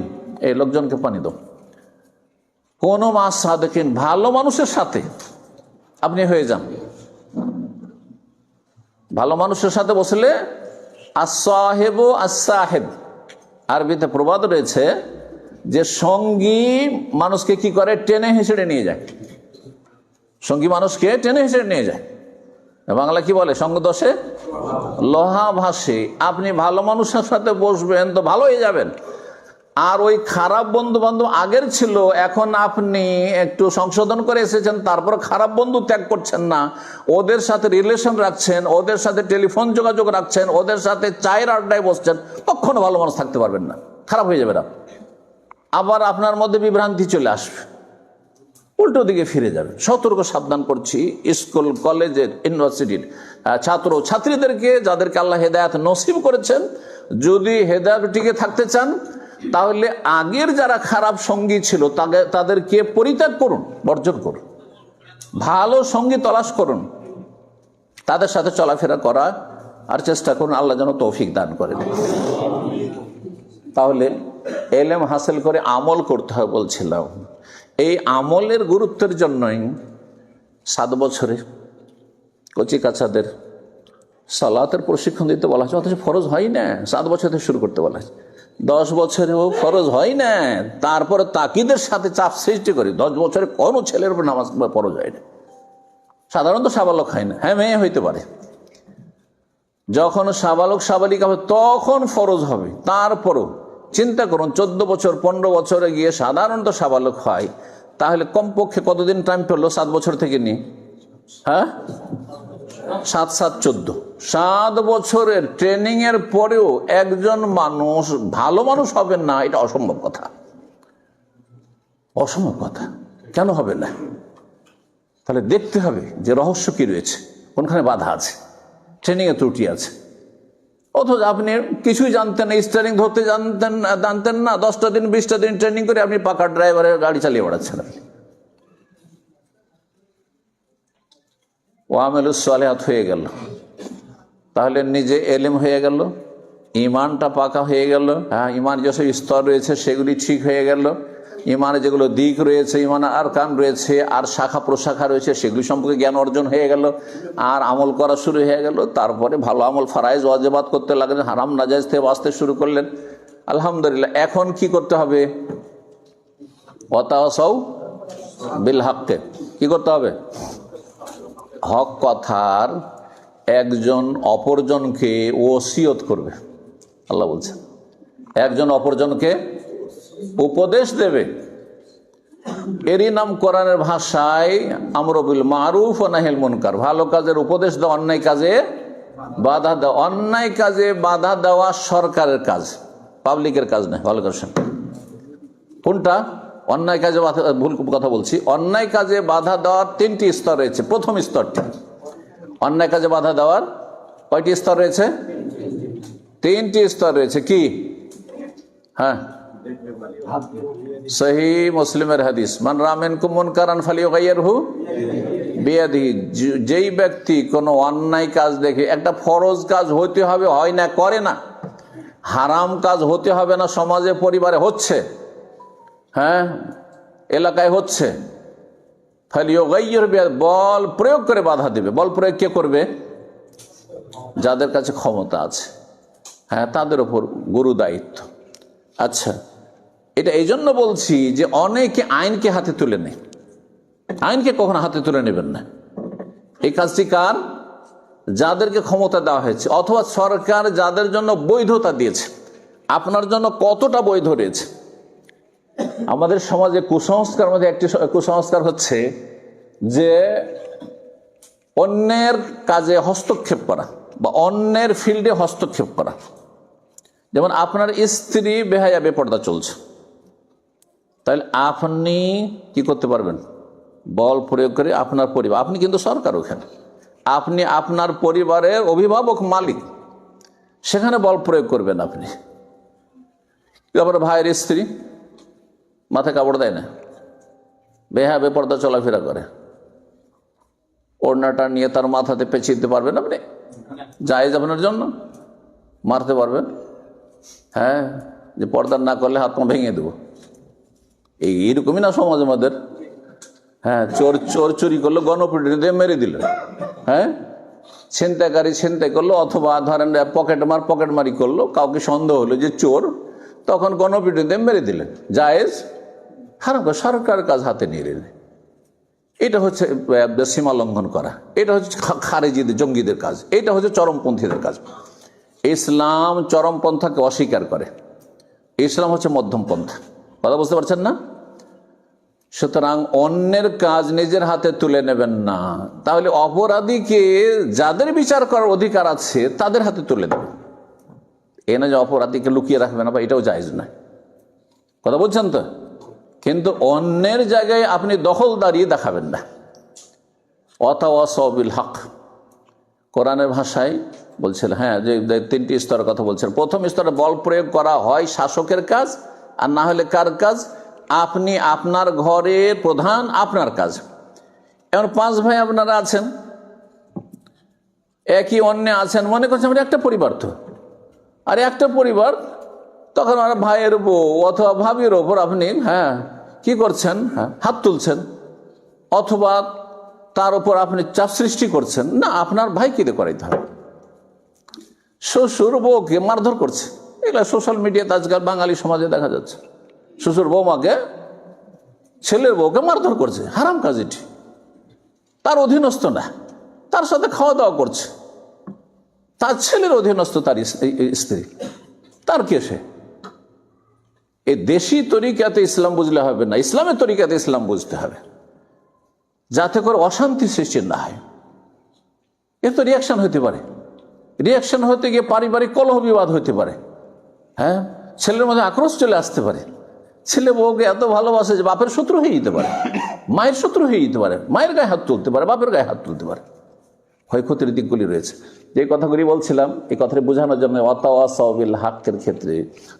এই লোকজনকে পানি দাও, কুনু মা'আস সাদিকিন, ভালো মানুষের সাথে আপনি হয়ে যান। ভালো মানুষের সাথে বসলে আস-সাহেবু আস-সাহেব, আরবিতে প্রবাদ রয়েছে যে সঙ্গী মানুষকে কি করে, টেনে হিঁচড়ে নিয়ে যায়। সঙ্গী মানুষকে টেনে হিঁচড়ে নিয়ে যায়। বাংলা কি বলে, সঙ্গ দোষে লোহা ভাসে। আপনি ভালো মানুষের সাথে বসবেন তো ভালো হয়ে যাবেন। আর ওই খারাপ বন্ধু বান্ধব আগের ছিল, এখন আপনি একটু সংশোধন করে এসেছেন, তারপর খারাপ বন্ধু ত্যাগ করছেন না, ওদের সাথে রিলেশন রাখছেন, ওদের সাথে টেলিফোন যোগাযোগ রাখছেন, ওদের সাথে চায়ের আড্ডায় বসছেন, কখনো ভালো মানুষ থাকতে পারবেন না, খারাপ হয়ে যাবে না। আবার আপনার মধ্যে বিভ্রান্তি চলে আসবে, উল্টো দিকে ফিরে যাবে। সতর্ক সাবধান করছি স্কুল কলেজের ইউনিভার্সিটির ছাত্র ছাত্রীদেরকে, যাদেরকে আল্লাহ হেদায়েত নসিব করেছেন, যদি হেদায়েত টিকে থাকতে চান তাহলে আগের যারা খারাপ সঙ্গী ছিল তাদেরকে পরিত্যাগ করুন, বর্জন করুন, ভালো সঙ্গী তলাশ করুন, তাদের সাথে চলাফেরা করা আর চেষ্টা করুন। আল্লাহ যেন তৌফিক দান করেন। তাহলে এলেম হাসিল করে আমল করতে হয় বলছিলাম। এই আমলের গুরুত্বের জন্যই 7 বছরে কচি কাচাদের সালাতের প্রশিক্ষণ দিতে বলা হয়েছে, অথচ ফরজ হয় না। 7 বছর থেকে শুরু করতে বলা হয়েছে, 10 বছরেও ফরজ হয় না। তারপরে তাকিদের সাথে চাপ সৃষ্টি করি, 10 বছরে কোনো ছেলের উপর নামাজ ফরজ হয় না। সাধারণত সাবালক হয় না, হ্যাঁ মেয়ে হইতে পারে। যখন সাবালক সাবালিকা হবে তখন ফরজ হবে। তারপরও চিন্তা করুন, 14 বছর 15 বছরে গিয়ে সাধারণত সাবালক হয়, তাহলে কমপক্ষে কতদিন টাইম পেল 7 বছর থেকে নিয়ে? হ্যাঁ, 7 7 14, 7 বছরের ট্রেনিং এর পরেও একজন মানুষ ভালো মানুষ হবেন না, এটা অসম্ভব কথা। অসম্ভব কথা, কেন হবে না? তাহলে দেখতে হবে যে রহস্য কি রয়েছে, কোনখানে বাধা আছে, ট্রেনিং এ ত্রুটি আছে। অথচ আপনি কিছুই জানতেন না, স্টিয়ারিং ধরতে জানতেন না, 10টা দিন 20টা দিন ট্রেনিং করে আপনি পাকা ড্রাইভারের গাড়ি চালিয়ে বেড়াচ্ছেন। আপনি ওয়ামেলুস সালেহাত হয়ে গেল, তাহলে নিজে এলেম হয়ে গেল, ইমানটা পাকা হয়ে গেল। হ্যাঁ, ইমান যেসব স্তর রয়েছে সেগুলি ঠিক হয়ে গেল, ইমানে যেগুলো দিক রয়েছে, ইমান আর কান রয়েছে, আর শাখা প্রশাখা রয়েছে, সেগুলি সম্পর্কে জ্ঞান অর্জন হয়ে গেল, আর আমল করা শুরু হয়ে গেল। তারপরে ভালো আমল ফারাইজ ওয়াজিবাত করতে লাগলেন, হারাম নাজায়েজ থেকে বাঁচতে শুরু করলেন। আলহামদুলিল্লাহ। এখন কি করতে হবে? ওয়াতাওয়াসাউ বিল হক, কি করতে হবে? হক কথার একজন অপরজনকে ওসিয়ত করবে। আল্লাহ বলছেন একজন অপরজনকে উপদেশ দেবে। এরই নাম কোরআনের ভাষায় আমরু বিল মারুফ ওয়া নাহিল মুনকার, ভালো কাজের উপদেশ দেওয়া, অন্যায় কাজে বাধা দেওয়া। অন্যায় কাজে বাধা দেওয়া সরকারের কাজ, পাবলিকের কাজ নয়। ভালো করে শুনুন, কোনটা? অন্যায় কাজে ভুল কথা বলছি। অন্যায় কাজে বাধা দেওয়ার 3টি স্তর রয়েছে। প্রথম স্তরটি, অন্যায় কাজে বাধা দেওয়ার কয়টি স্তর রয়েছে? 3টি স্তর রয়েছে। কি? হ্যাঁ, সহি মুসলিমের হাদিস, মান রাআ মিনকুম মুনকারান ফালিয়ুগাইয়িরহু বিয়াদিহি, যেই ব্যক্তি কোনো অন্যায় কাজ দেখে, একটা ফরজ কাজ হইতে হবে, হয় না, করে না, হারাম কাজ হতে হবে না, সমাজে পরিবারে হচ্ছে, হ্যাঁ এলাকায় হচ্ছে, ফালিয়ুগাইয়িরহু বিয়াদিহি, বল প্রয়োগ করে বাধা দেবে। বল প্রয়োগ কে করবে? যাদের কাছে ক্ষমতা আছে, হ্যাঁ তাদের উপর গুরু দায়িত্ব। আচ্ছা, এটা এই জন্য বলছি যে অনেকে আইনকে হাতে তুলে নেয়। আইনকে কখনো হাতে তুলে নেবেন না। এই কাজটি কার? যাদেরকে ক্ষমতা দেওয়া হয়েছে, অথবা সরকার যাদের জন্য বৈধতা দিয়েছে। আপনার জন্য কতটা বৈধ রয়েছে? আমাদের সমাজে কুসংস্কার মধ্যে একটি কুসংস্কার হচ্ছে যে অন্যের কাজে হস্তক্ষেপ করা বা অন্যের ফিল্ডে হস্তক্ষেপ করা। যেমন আপনার স্ত্রী বেহায়া বেপর্দা চলছে, তাহলে আপনি কি করতে পারবেন? বল প্রয়োগ করে আপনার পরিবার, আপনি কিন্তু সরকার, ওখানে আপনি আপনার পরিবারের অভিভাবক, মালিক, সেখানে বল প্রয়োগ করবেন আপনি। তারপরে ভাইয়ের স্ত্রী মাথায় কাপড় দেয় না, বেহায়া বেপর্দা চলাফেরা করে, ওড়নাটা নিয়ে তার মাথাতে পেঁচিয়ে দিতে পারবেন আপনি? জায়েজ আপনার জন্য? মারতে পারবেন? হ্যাঁ, যে পর্দা না করলে হাত পা ভেঙে দেবো, এইরকমই না সমাজ আমাদের। হ্যাঁ, চোর চুরি করলো, গণপিটুনি দিয়ে মেরে দিল। হ্যাঁ, ছিনতাইকারী ছিনতাই করলো, অথবা ধরেন পকেটমারি করলো, কাউকে সন্দেহ হলো যে চোর, তখন গণপিটুনিতে মেরে দিলেন, জায়েজ? হারাম সরকারের কাজ হাতে নিয়ে নিলেন। এটা হচ্ছে সীমা লঙ্ঘন করা, এটা হচ্ছে খারেজিদের জঙ্গিদের কাজ, এটা হচ্ছে চরমপন্থীদের কাজ। ইসলাম চরমপন্থাকে অস্বীকার করে, ইসলাম হচ্ছে মধ্যম পন্থা। কথা বুঝতে পারছেন না? সুতরাং অন্যের কাজ নিজের হাতে তুলে নেবেন না, তাহলে অপরাধীকে যাদের বিচার করার অধিকার আছে তাদের হাতে তুলে দেবেন। এ না যে অপরাধীকে লুকিয়ে রাখবেন না, বা এটাও জায়েজ নয়। কথা বলছেন তো? কিন্তু অন্যের জায়গায় আপনি দখলদারি দেখাবেন না। ওয়াতাওয়াসাউ বিল হক, কোরআনের ভাষায় বলছিল, হ্যাঁ, যে 3টি স্তরের কথা বলছেন। প্রথম স্তরে বল প্রয়োগ করা হয় শাসকের কাজ, আর না হলে কার কাজ? আপনি আপনার ঘরের প্রধান, আপনার কাজ। এমন 5 ভাই আপনারা আছেন, একই অন্যে আছেন, মনে করছেন আমরা একটা পরিবার, তো আর একটা পরিবার, তখন আমার ভাইয়ের বউ অথবা ভাবির ওপর আপনি কি করছেন? হাত তুলছেন, অথবা তার উপর আপনি চাপ সৃষ্টি করছেন। না, আপনার ভাইকে দিয়ে করাইতে হবে। শ্বশুর বউকে মারধর করছে, এগুলো সোশ্যাল মিডিয়াতে আজকাল বাঙালি সমাজে দেখা যাচ্ছে। শ্বশুর বৌমাকে, ছেলের বউকে মারধর করছে, হারাম কাজ এটি। তার অধীনস্থ না, তার সাথে খাওয়া দাওয়া করছে, তার ছেলের অধীনস্থ তার স্ত্রী, তার কে সে? এই দেশি তরিকাতে ইসলাম বুঝলে হবে না, ইসলামের তরিকাতে ইসলাম বুঝতে হবে, যাতে করে অশান্তি সৃষ্টি না হয়। এর তো রিয়াকশন হতে পারে, রিয়াকশন হতে গিয়ে পারিবারিক কলহ বিবাদ হতে পারে। ছেলের মধ্যে আক্রোশ চলে আসতে পারে, ছেলে বউকে এত ভালোবাসে যে বাপের শত্রু হয়ে যেতে পারে, মায়ের শত্রু হয়ে যেতে পারে, মায়ের গায়ে হাত তুলতে পারে, বাপের গায়ে হাত তুলতে পারে। ক্ষয়ক্ষতির দিকগুলি রয়েছে। যে কথাগুলি বলছিলাম, এই কথাটি বোঝানোর জন্য ওয়াতাওয়াসাউ বিল হকের ক্ষেত্রে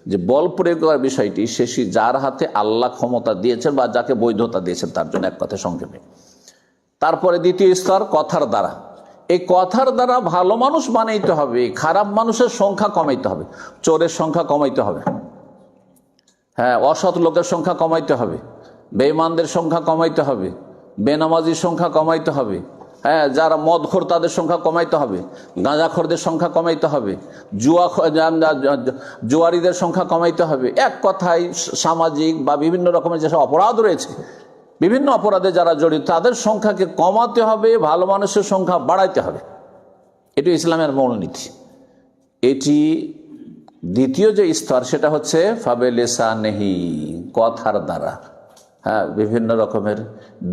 যে বল প্রয়োগ করার বিষয়টি, শেষই যার হাতে আল্লাহ ক্ষমতা দিয়েছেন বা যাকে বৈধতা দিয়েছেন তার জন্য, এক কথা সংক্ষেপে। তারপরে দ্বিতীয় স্তর কথার দ্বারা। এই কথার দ্বারা ভালো মানুষ বানাইতে হবে, খারাপ মানুষের সংখ্যা কমাইতে হবে, চোরের সংখ্যা কমাইতে হবে, অসৎ লোকের সংখ্যা কমাইতে হবে, বেঈমানদের সংখ্যা কমাইতে হবে, বেনামাজির সংখ্যা কমাইতে হবে, যারা মদখোর তাদের সংখ্যা কমাইতে হবে, গাঁজাখোরদের সংখ্যা কমাইতে হবে, জুয়ারিদের সংখ্যা কমাইতে হবে। এক কথায় সামাজিক বা বিভিন্ন রকমের যেসব অপরাধ রয়েছে, বিভিন্ন অপরাধে যারা জড়িত তাদের সংখ্যাকে কমাতে হবে, ভালো মানুষের সংখ্যা বাড়াইতে হবে। এটি ইসলামের মূলনীতি। এটি দ্বিতীয় যে স্তর, সেটা হচ্ছে ফাবেলিসানিহি, কথার দ্বারা। বিভিন্ন রকমের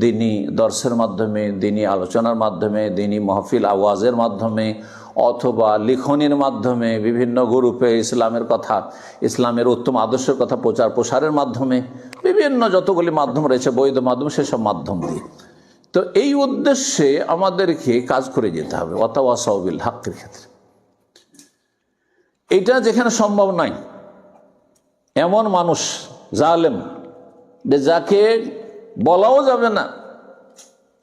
দিনী দর্শের মাধ্যমে, দিনী আলোচনার মাধ্যমে, দিনী মাহফিল আওয়াজের মাধ্যমে, অথবা লিখনির মাধ্যমে, বিভিন্ন গ্রুপে ইসলামের কথা, ইসলামের উত্তম আদর্শের কথা প্রচার প্রসারের মাধ্যমে, বিভিন্ন যতগুলি মাধ্যম রয়েছে বৈধ মাধ্যম, সেসব মাধ্যম দিয়ে। তো এই উদ্দেশ্যে আমাদেরকে কাজ করে যেতে হবে ওয়াতাওয়াসাউ বিল হকের ক্ষেত্রে। এটা যেখানে সম্ভব নয়, এমন মানুষ জালেম যে যাকে বলাও যাবে না,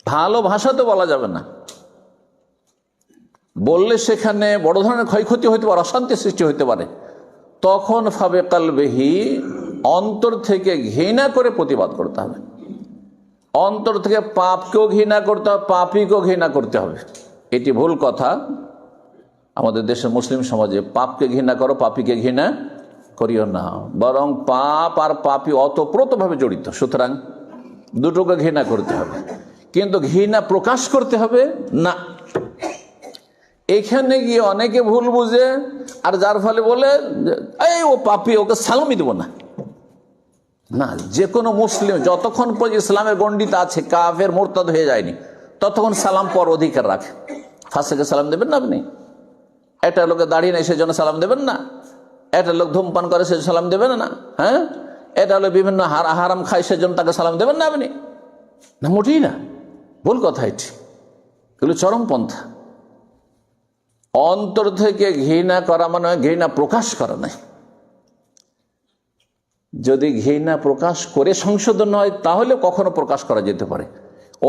ভালো ভাষাতে বলা যাবে না, বললে সেখানে বড় ধরনের ক্ষয়ক্ষতি হতে পারে, অশান্তি সৃষ্টি হতে পারে, তখন ফাবে কালবেহি, অন্তর থেকে ঘৃণা করে প্রতিবাদ করতে হবে। অন্তর থেকে পাপকেও ঘৃণা করতে হবে, পাপীকেও ঘৃণা করতে হবে। এটি ভুল কথা আমাদের দেশের মুসলিম সমাজে। পাপকে ঘৃণা করো, পাপীকে ঘৃণা করিও না, বরং পাপ আর পাপী অতপ্রতভাবে জড়িত, সুতরাং দুটোকে ঘৃণা করতে হবে। কিন্তু ঘৃণা প্রকাশ করতে হবে না। এখানে গিয়ে অনেকে ভুল বুঝে, আর যার ফলে বলে এই ও পাপী, ওকে সালামি দেব না। না, যে কোনো মুসলিম যতক্ষণ পর্যন্ত ইসলামের গণ্ডিতে আছে, কাফের মুরতাদ হয়ে যায়নি, ততক্ষণ সালাম পর অধিকার রাখে। ফাঁসেকে সালাম দেবেন না আপনি? একটা লোকে দাঁড়িয়ে নেই সেজন্য সালাম দেবেন না? একটা লোক ধূমপান করে সে সালাম দেবেন না? এটা হলো বিভিন্ন হারাম খায় সেজন্য তাকে সালাম দেবেন না আপনি? না, মোটেই না, ভুল কথা এটি, এগুলো চরমপন্থা। অন্তর থেকে ঘৃণা করা মানে ঘৃণা প্রকাশ করা নাই। যদি ঘৃণা প্রকাশ করে সংশোধন হয় তাহলে কখনো প্রকাশ করা যেতে পারে।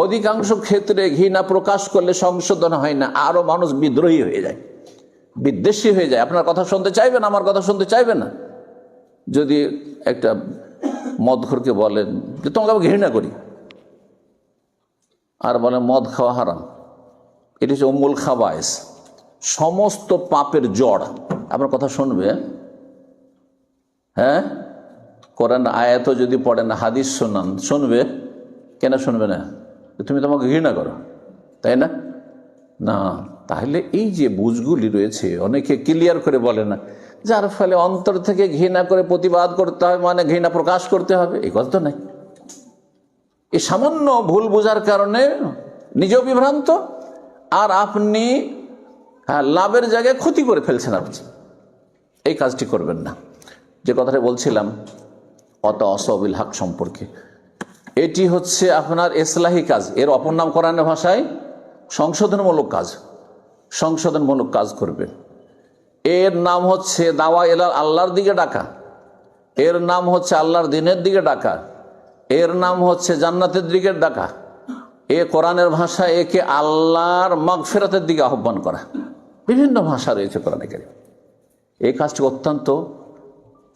অধিকাংশ ক্ষেত্রে ঘৃণা প্রকাশ করলে সংশোধন হয় না, আরো মানুষ বিদ্রোহী হয়ে যায়, বিদ্বেষী হয়ে যায়, আপনার কথা শুনতে চাইবে না, আমার কথা শুনতে চাইবে না। যদি একটা মদখোরকে বলেন যে তোমাকে আমি ঘৃণা করি, আর বলেন মদ খাওয়া হারাম, এটি হচ্ছে উম্মুল খাবায়েস, সমস্ত পাপের জড়। আপনার কথা শুনবে, হ্যাঁ, কোরআন আয়াতও যদি পড়েন, হাদিস শোনান, শুনবে। কেন শুনবে না? তুমি তো আমাকে ঘৃণা করো, তাই না? না, তাহলে এই যে বুঝগুলি রয়েছে অনেকে ক্লিয়ার করে বলে না, যার ফলে অন্তর থেকে ঘৃণা করে প্রতিবাদ করতে হবে, মানে ঘৃণা প্রকাশ করতে হবে, এই কথা তো নাই। এই সামান্য ভুল বোঝার কারণে নিজেও বিভ্রান্ত, আর আপনি লাভের জায়গায় ক্ষতি করে ফেলছেন। আপনি এই কাজটি করবেন না। যে কথাটা বলছিলাম অত অসবিল হক সম্পর্কে, এটি হচ্ছে আপনার ইসলাহি কাজ। এর অপর নাম কোরআনের ভাষায় সংশোধনমূলক কাজ। সংশোধনমূলক কাজ করবেন। এর নাম হচ্ছে দাওয়া ইলা আল্লাহর দিকে ডাকা, এর নাম হচ্ছে আল্লাহর দ্বীনের দিকে ডাকা, এর নাম হচ্ছে জান্নাতের দিকে ডাকা। এ কোরআনের ভাষা, একে আল্লাহর মাগফিরাতের দিকে আহ্বান করা। বিভিন্ন ভাষা রয়েছে কোরআনে কারীম। এই কাজটি অত্যন্ত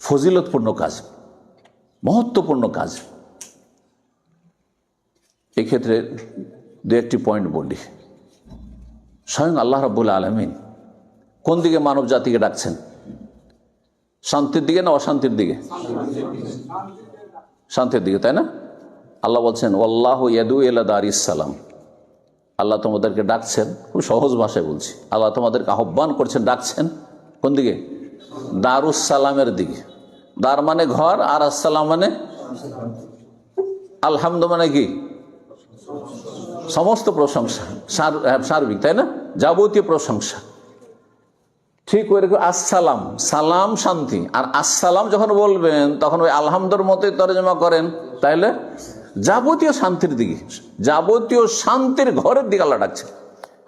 ফজিলতপূর্ণ কাজ, মহত্বপূর্ণ কাজ। এক্ষেত্রে দু একটি পয়েন্ট বলি। স্বয়ং আল্লাহ রাব্বুল আলামিন কোন দিকে মানব জাতিকে ডাকছেন? শান্তির দিকে না অশান্তির দিকে? শান্তির দিকে, তাই না? আল্লাহ বলছেন ওয়াল্লাহু ইয়াদু ইলা দারিস সালাম। আল্লাহ তোমাদেরকে ডাকছেন, খুব সহজ ভাষায় বলছি, আল্লাহ তোমাদেরকে আহ্বান করছেন, ডাকছেন কোন দিকে? দারুস সালামের দিকে। দার মানে ঘর, আর আসসালাম মানে আলহামদু মানে কি? সমস্ত প্রশংসা, সার্বিক, তাই না? যাবতীয় প্রশংসা। ঠিক ওই রকম আসসালাম, সালাম শান্তি, আর আসসালাম যখন বলবেন তখন ওই আলহামদুর মতোই তরজমা করেন, তাইলে যাবতীয় শান্তির দিকে, যাবতীয় শান্তির ঘরের দিকে আল্লাহ ডাকছে,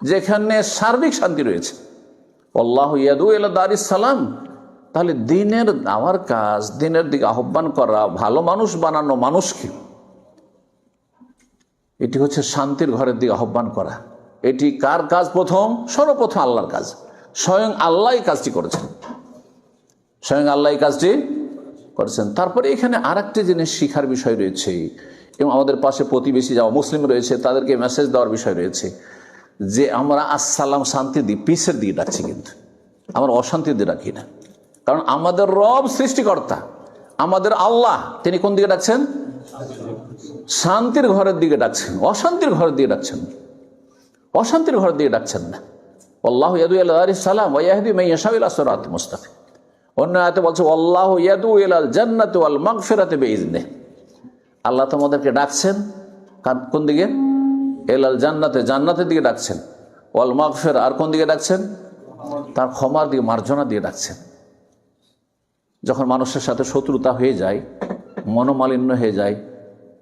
যেখানে সার্বিক শান্তি রয়েছে। আল্লাহু ইয়াদু ইলা দারিস সালাম। তাহলে দিনের দাওয়ার কাজ, দিনের দিকে আহ্বান করা, ভালো মানুষ বানানো মানুষকে, এটি হচ্ছে শান্তির ঘরের দিকে আহ্বান করা। এটি কার কাজ? প্রথম, সর্বপ্রথম আল্লাহর কাজ। স্বয়ং আল্লাহ কাজটি করেছেন, স্বয়ং আল্লাহ কাজটি করেছেন। তারপরে এখানে আর একটি জিনিস শিখার বিষয় রয়েছে, এবং আমাদের পাশে প্রতিবেশী যাওয়া মুসলিম রয়েছে, তাদেরকে মেসেজ দেওয়ার বিষয় রয়েছে যে আমরা আসসালাম শান্তি দিই, পিসের দিকে ডাকছি, কিন্তু আমরা অশান্তি দিয়ে ডাকি না। কারণ আমাদের রব সৃষ্টিকর্তা, আমাদের আল্লাহ, তিনি কোন দিকে ডাকছেন? শান্তির ঘরের দিকে ডাকছেন, অশান্তির ঘরের দিকে ডাকছেন, অশান্তির ঘরের দিকে ডাকছেন না। আল্লাহু ইয়াদু ইলা দারিস সালাম ওয়া ইয়াহদি মান ইয়াশাউ ইলা সিরাতিন মুস্তাকিম। অন্য আয়াতে বলছে আল্লাহু ইয়াদু ইলাল জান্নাতি ওয়াল মাগফিরাতি বিইজনিহি। আল্লাহ তোমাদেরকে ডাকছেন কোন দিকে? ইলাল জান্নাতে, জান্নাতের দিকে ডাকছেন। ওয়াল মাগফিরা, আর কোন দিকে ডাকছেন? তার ক্ষমার দিকে, মার্জনা দিয়ে ডাকছেন। যখন মানুষের সাথে শত্রুতা হয়ে যায়, মনোমালিন্য হয়ে যায়,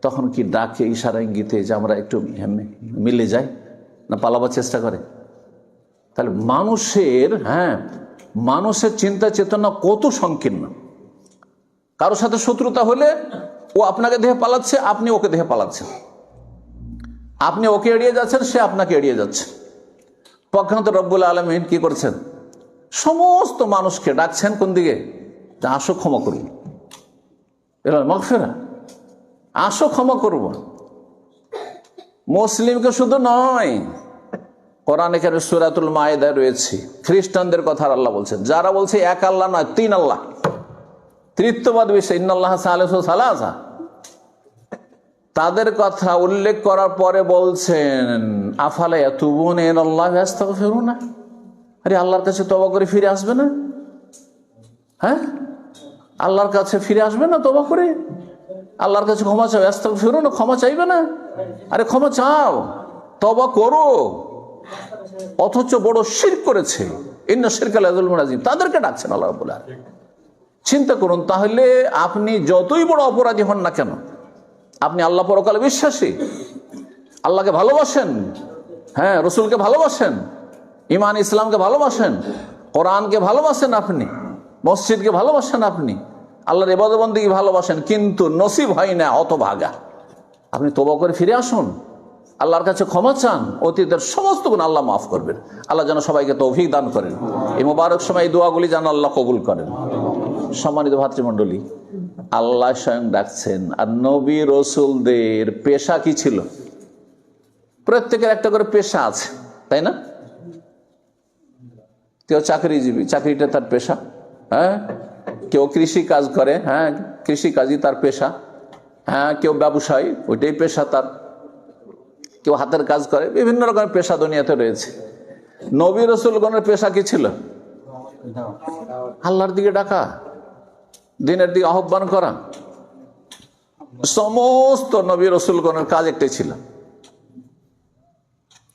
তখন কি ডাকে, ইশারা ইঙ্গিতে যে আমরা একটু মিলে যাই, না পালাবার চেষ্টা করে? তাহলে মানুষের চিন্তা চেতনা কত সংকীর্ণ। কারোর সাথে শত্রুতা হলে ও আপনাকে দেখে পালাচ্ছে, আপনি ওকে দেখে পালাচ্ছেন, আপনি ওকে এড়িয়ে যাচ্ছেন, সে আপনাকে এড়িয়ে যাচ্ছে। পক্ষান্তর রব্বুল আলামিন কি করছেন? সমস্ত মানুষকে ডাকছেন কোন দিকে? আসো ক্ষমা করব, এবার মাগফিরা, আসো ক্ষমা করব। মুসলিমকে শুধু নয়, কোরআনে কারীমে সূরাতুল মায়েদায় রয়েছে খ্রিস্টানদের কথা আল্লাহ বলছেন, যারা বলছে এক আল্লাহ নয়, তিন আল্লাহ, তৃতীয়বাদ বিষয়, ইন্নাল্লাহা সালিসু সালাসা, তাদের কথা উল্লেখ করার পরে বলছেন আফালা ইয়াতুবুনা ইলাল্লাহি ওয়া ইয়াস্তাগফিরুনা। আরে আল্লাহর কাছে তওবা করে ফিরে আসবে না? হ্যাঁ, আল্লাহর কাছে ফিরে আসবে না তওবা করে? আল্লাহর কাছে ক্ষমা চাও, ইয়াস্তাগফিরুনা, ক্ষমা চাইবে না? আরে ক্ষমা চাও, তওবা করো। অথচ বড় শিরক করেছে, ইন্না শিরকা লাযুলমুন আযীম, তাদেরকে ডাকছেন আল্লাহ রাব্বুল আলামিন। চিন্তা করুন, তাহলে আপনি যতই বড় অপরাধী হন না কেন, আপনি আল্লাহ পরকালে বিশ্বাসী, আল্লাহকে ভালোবাসেন, হ্যাঁ, রসুলকে ভালোবাসেন, ইমান ইসলামকে ভালোবাসেন, কোরআনকে ভালোবাসেন, আপনি মসজিদকে ভালোবাসেন, আপনি আল্লাহর ইবাদত বন্দেগী ভালোবাসেন, কিন্তু নসিব হয় না হতভাগা। আপনি তওবা করে ফিরে আসুন, আল্লাহর কাছে ক্ষমা চান, অতীতের সমস্ত গুণ আল্লাহ মাফ করবেন। আল্লাহ যেন সবাইকে তৌফিক দান করেন। এই মোবারক সময় এই দোয়াগুলি যেন আল্লাহ কবুল করেন। সম্মানিত ভাতৃমণ্ডলী, আল্লাহ স্বয়ং ডাকছেন। আর নবী রসুলদের পেশা কি ছিল? প্রত্যেকের একটা করে পেশা আছে, তাই না? কেউ চাকরিজীবী, চাকরিটা তার পেশা। হ্যাঁ, কেউ কৃষি কাজ করে, হ্যাঁ কৃষিকাজই তার পেশা। হ্যাঁ, কেউ ব্যবসায়ী, ওইটাই পেশা তার। কেউ হাতের কাজ করে, বিভিন্ন রকমের পেশা দুনিয়াতে রয়েছে। নবী রাসূলগণের পেশা কি ছিল? আল্লাহর দিকে ডাকা, দিনের দিকে আহ্বান করা। সমস্ত নবী রাসূলগণের কাজ একটাই ছিল,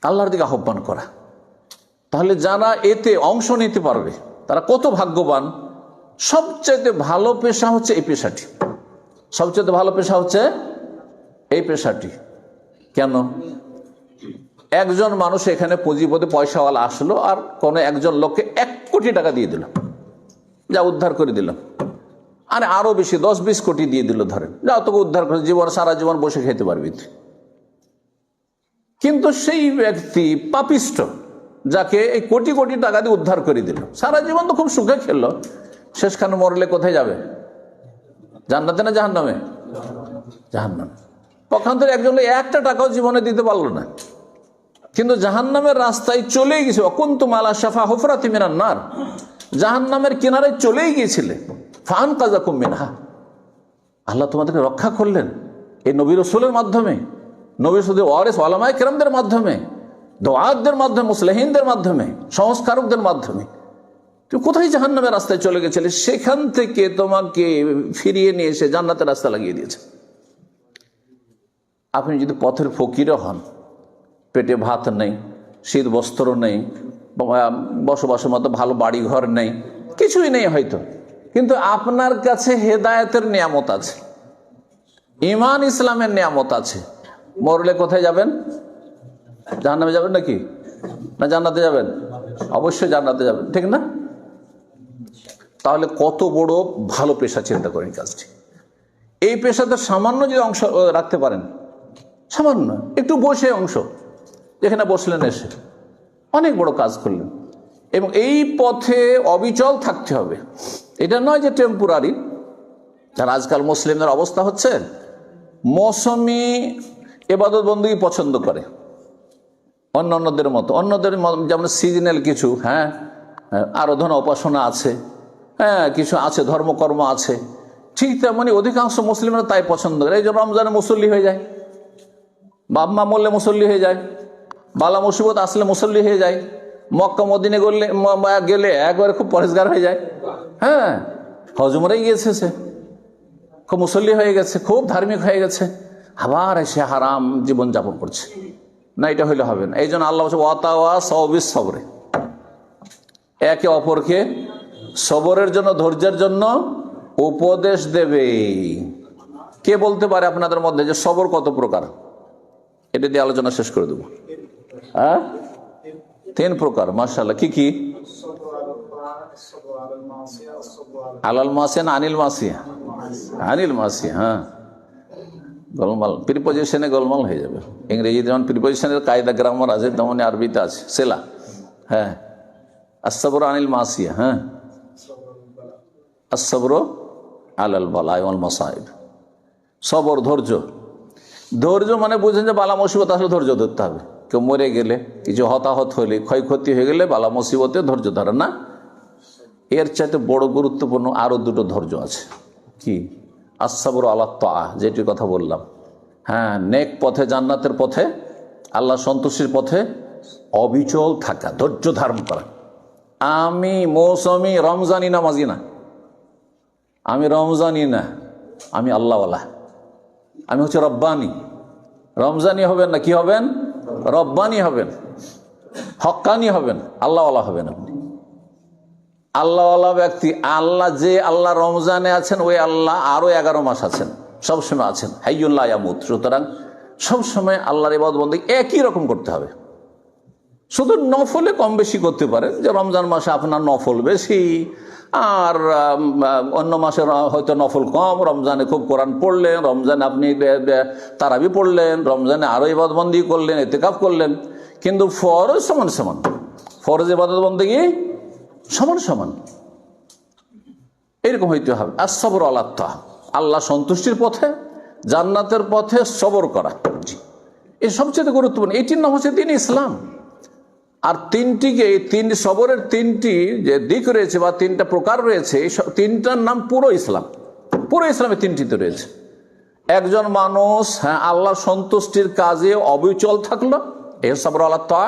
আল্লাহর দিকে আহ্বান করা। তাহলে যারা এতে অংশ নিতে পারবে তারা কত ভাগ্যবান। সবচেয়ে ভালো পেশা হচ্ছে এই পেশাটি, সবচেয়ে ভালো পেশা হচ্ছে এই পেশাটি। কেন? একজন মানুষ এখানে পুঁজিপতি পয়সাওয়ালা আসলো, আর কোনো একজন লোককে 1 কোটি টাকা দিয়ে দিল, যা উদ্ধার করে দিলাম। আরে আরো বেশি 10-20 কোটি দিয়ে দিল, ধরেন যাও তোকে উদ্ধার করে, জীবন সারা জীবন বসে খেতে পারবি তুই। কিন্তু সেই ব্যক্তি পাপিষ্ট, যাকে এই কোটি কোটি টাকা দিয়ে উদ্ধার করে দিল, সারা জীবন তো খুব সুখে খেললো, শেষখানে মরলে কোথায় যাবে? জান্নাতে না জাহান্নামে? জাহান্নামে। পক্ষান্তরে একজন একটা টাকাও জীবনে দিতে পারলো না, কিন্তু জাহান্নামের রাস্তায় চলেই গেছে। অকুনতুম আলা শাফা হুফরাতি মিনান নার, জাহান্নামের কিনারে চলেই গিয়েছিলে, ফাআনকাযাকুম মিনহা, আল্লাহ তোমাদেরকে রক্ষা করলেন এই নবী রাসূলের মাধ্যমে, নবী রাসূলের ওয়ারিস উলামায়ে কেরামদের মাধ্যমে, দুআতদের মাধ্যমে, মুসলিহিনদের মাধ্যমে, সংস্কারকদের মাধ্যমে। তুমি কোথায় জাহান্নামের রাস্তায় চলে গেছিলে? সেখান থেকে তোমাকে ফিরিয়ে নিয়ে এসে জান্নাতের রাস্তা লাগিয়ে দিয়েছে। আপনি যদি পথের ফকিরও হন, পেটে ভাত নেই, শীত বস্ত্র নেই, বসবাসের মতো ভালো বাড়ি ঘর নেই, কিছুই নেই হয়তো, কিন্তু আপনার কাছে হেদায়েতের নিয়ামত আছে, ঈমান ইসলামের নিয়ামত আছে, মরলে কোথায় যাবেন? জাহান্নামে যাবেন নাকি? না জান্নাতে যাবেন? অবশ্যই জান্নাতে যাবেন, ঠিক না? তাহলে কত বড় ভালো পেশা, চিন্তা করেন কাজটি। এই পেশাতে সামান্য যদি অংশ রাখতে পারেন, সামান্য একটু বসে অংশ, যেখানে বসলেন এসে অনেক বড় কাজ করলেন। এবং এই পথে অবিচল থাকতে হবে, এটা নয় যে টেম্পোরারি। যারা আজকাল মুসলিমদের অবস্থা হচ্ছে, মৌসুমি ইবাদত বন্দেগী পছন্দ করে অন্যদের মতো, অন্যদের যেমন সিজনাল কিছু, হ্যাঁ আরাধনা উপাসনা আছে, হ্যাঁ কিছু আছে, ধর্মকর্ম আছে, ঠিক তেমনি অধিকাংশ মুসলিমরা তাই পছন্দ করে। এই জন্য রমজানে মুসল্লি হয়ে যায়, বাপ মা মরলে মুসল্লি হয়ে যায়, বালা মুসিবত আসলে মুসল্লি হয়ে যায়, মক্কা মদিনে গেলে একবারে খুব পরেশগার হয়ে যায়। হ্যাঁ, হজ উমরায় গিয়েছে, সে খুব মুসল্লি হয়ে গেছে, খুব ধার্মিক হয়ে গেছে, আবার এসে হারাম জীবন যাপন করছে। না, এটা হইলে হবে না। এই জন্য আল্লাহ বলছে ওয়াতাওয়াসাউ বিস-সবর, একে অপরকে সবরের জন্য, ধৈর্যের জন্য উপদেশ দেবে। কে বলতে পারে আপনাদের মধ্যে যে সবর কত প্রকার? এটা দিয়ে আলোচনা শেষ করে দেবো। হ্যাঁ, 3 প্রকার। মাশাআল্লাহ, কি কি? আলাল মাসিয়া না আনিল মাসিয়া? আনিল মাসিয়া। হ্যাঁ, গোলমাল, প্রিপোজিশনে গোলমাল হয়ে যাবে। ইংরেজি যেমন প্রিপোজিশনের কায়দা গ্রামার আছে, তেমনি আরবিতে আছে সেলা। হ্যাঁ, আসসাবর আনিল মাসিয়া। হ্যাঁ, আসসাবর আলাল বালা ওয়াল মাসাইব, সবর ধৈর্য। ধৈর্য মানে বুঝেন যে বালা মুসিবত আসলে ধৈর্য ধরতে হবে। কেউ মরে গেলে, কিছু হতাহত হলে, ক্ষয়ক্ষতি হয়ে গেলে বালা মুসিবতে ধৈর্য ধরে না। এর চাইতে বড় গুরুত্বপূর্ণ আরো 2টো ধৈর্য আছে। কি? আসসাবর আলা তাআ, যেটির কথা বললাম। হ্যাঁ, নেক পথে, জান্নাতের পথে, আল্লাহ সন্তুষ্টির পথে অবিচল থাকা, ধৈর্য ধারণ করা। আমি মৌসুমি রমজানি নামাজি না, আমি রমজানি না, আমি আল্লাহওয়ালা, আমি হচ্ছে রব্বানি। রমজানি হবেন না, কি হবেন? রব্বানি হবেন, হক্কানি হবেন, আল্লাহওয়ালা হবেন। আপনি আল্লাহওয়ালা ব্যক্তি। আল্লাহ, যে আল্লাহ রমজানে আছেন, ওই আল্লাহ আরো 11 মাস আছেন, সবসময় আছেন, হাইয়ুল লা ইয়ামুত। সুতরাং সবসময় আল্লাহর ইবাদত বন্দেগী একই রকম করতে হবে। শুধু নফলে কম বেশি করতে পারেন, যে রমজান মাসে আপনার নফল বেশি, আর অন্য মাসে হয়তো নফল কম। রমজানে খুব কোরআন পড়লেন, রমজানে আপনি তারাবি পড়লেন, রমজানে আরো ইবাদত বন্দেগী করলেন, ইতিকাফ করলেন, কিন্তু ফরজ সমান সমান, ফরজ ইবাদত বন্দেগী সমান সমান, এরকম হইতে হবে। আসসাবর আলা তাআ, আল্লাহ সন্তুষ্টির পথে, জান্নাতের পথে সবর করা, এই সবচেয়ে গুরুত্বপূর্ণ। এটির নাম হচ্ছে দ্বীন ইসলাম। আর তিনটিকে, তিন সবরের তিনটি যে দিক রয়েছে বা তিনটা প্রকার রয়েছে, তিনটার নাম পুরো ইসলাম। পুরো ইসলামে তিনটিতে রয়েছে। একজন মানুষ আল্লাহর সন্তুষ্টির কাজে অবিচল থাকলো, এ সবর আল্লাহ তা।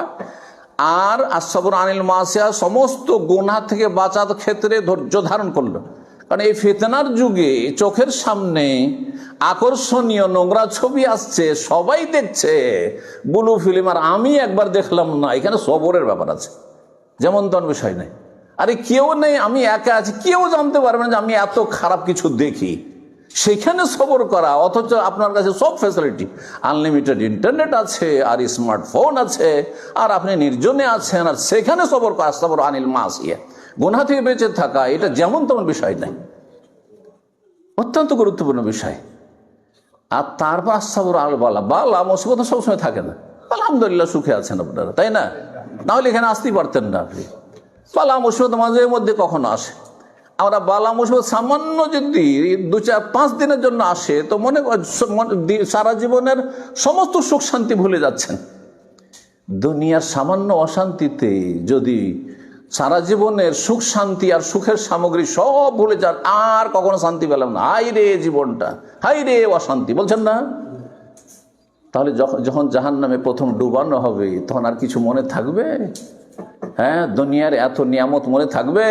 আর আসবর আনিল মাসিয়া, সমস্ত গুনাহ থেকে বাঁচার ক্ষেত্রে ধৈর্য ধারণ করলো। কারণ এই ফিতনার যুগে চোখের সামনে আকর্ষণীয় নোংরা ছবি আসছে, সবাই দেখছে, ব্লু ফিল্ম, আর আমি একবার দেখলাম না। এখানে সবরের ব্যাপার আছে, যেমন তেমন বিষয় নেই। আরে কেউ নেই, আমি একা আছি, কেউ জানতে পারবে না যে আমি এত খারাপ কিছু দেখি। সেখানে সবর করা, অথচ আপনার কাছে সব ফ্যাসিলিটি, আনলিমিটেড ইন্টারনেট আছে, আর স্মার্টফোন আছে, আর আপনি নির্জনে আছেন, আর সেখানে সবর করা, সবর আনিল মাসিয়া, গুনাহ থেকে বেঁচে থাকা, এটা যেমন তেমন বিষয় নাই, অত্যন্ত গুরুত্বপূর্ণ বিষয়। আর তারপর সবর আল বালা, বালা মুসিবত সবসময় থাকে না। আলহামদুলিল্লাহ সুখে আছেন আপনারা, তাই না? নাহলে এখানে আসতেই পারতেন না আপনি। বালা মুসিবত মাঝে মধ্যে কখনো আসে। আমরা বালা মুসিবত সামান্য যদি 2-4-5 দিনের জন্য আসে, তো মনে সারা জীবনের সমস্ত সুখ শান্তি ভুলে যাচ্ছেন। দুনিয়ার সামান্য অশান্তিতে যদি সারা জীবনের সুখ শান্তি আর সুখের সামগ্রী সব ভুলে যান, আর কখনো শান্তি পেলাম না, হাই রে জীবনটা, হাই রে অশান্তি, বলছেন না? তাহলে যখন জাহান্নামে প্রথম ডুবানো হবে, তখন আর কিছু মনে থাকবে? হ্যাঁ, দুনিয়ার এত নিয়ামত মনে থাকবে?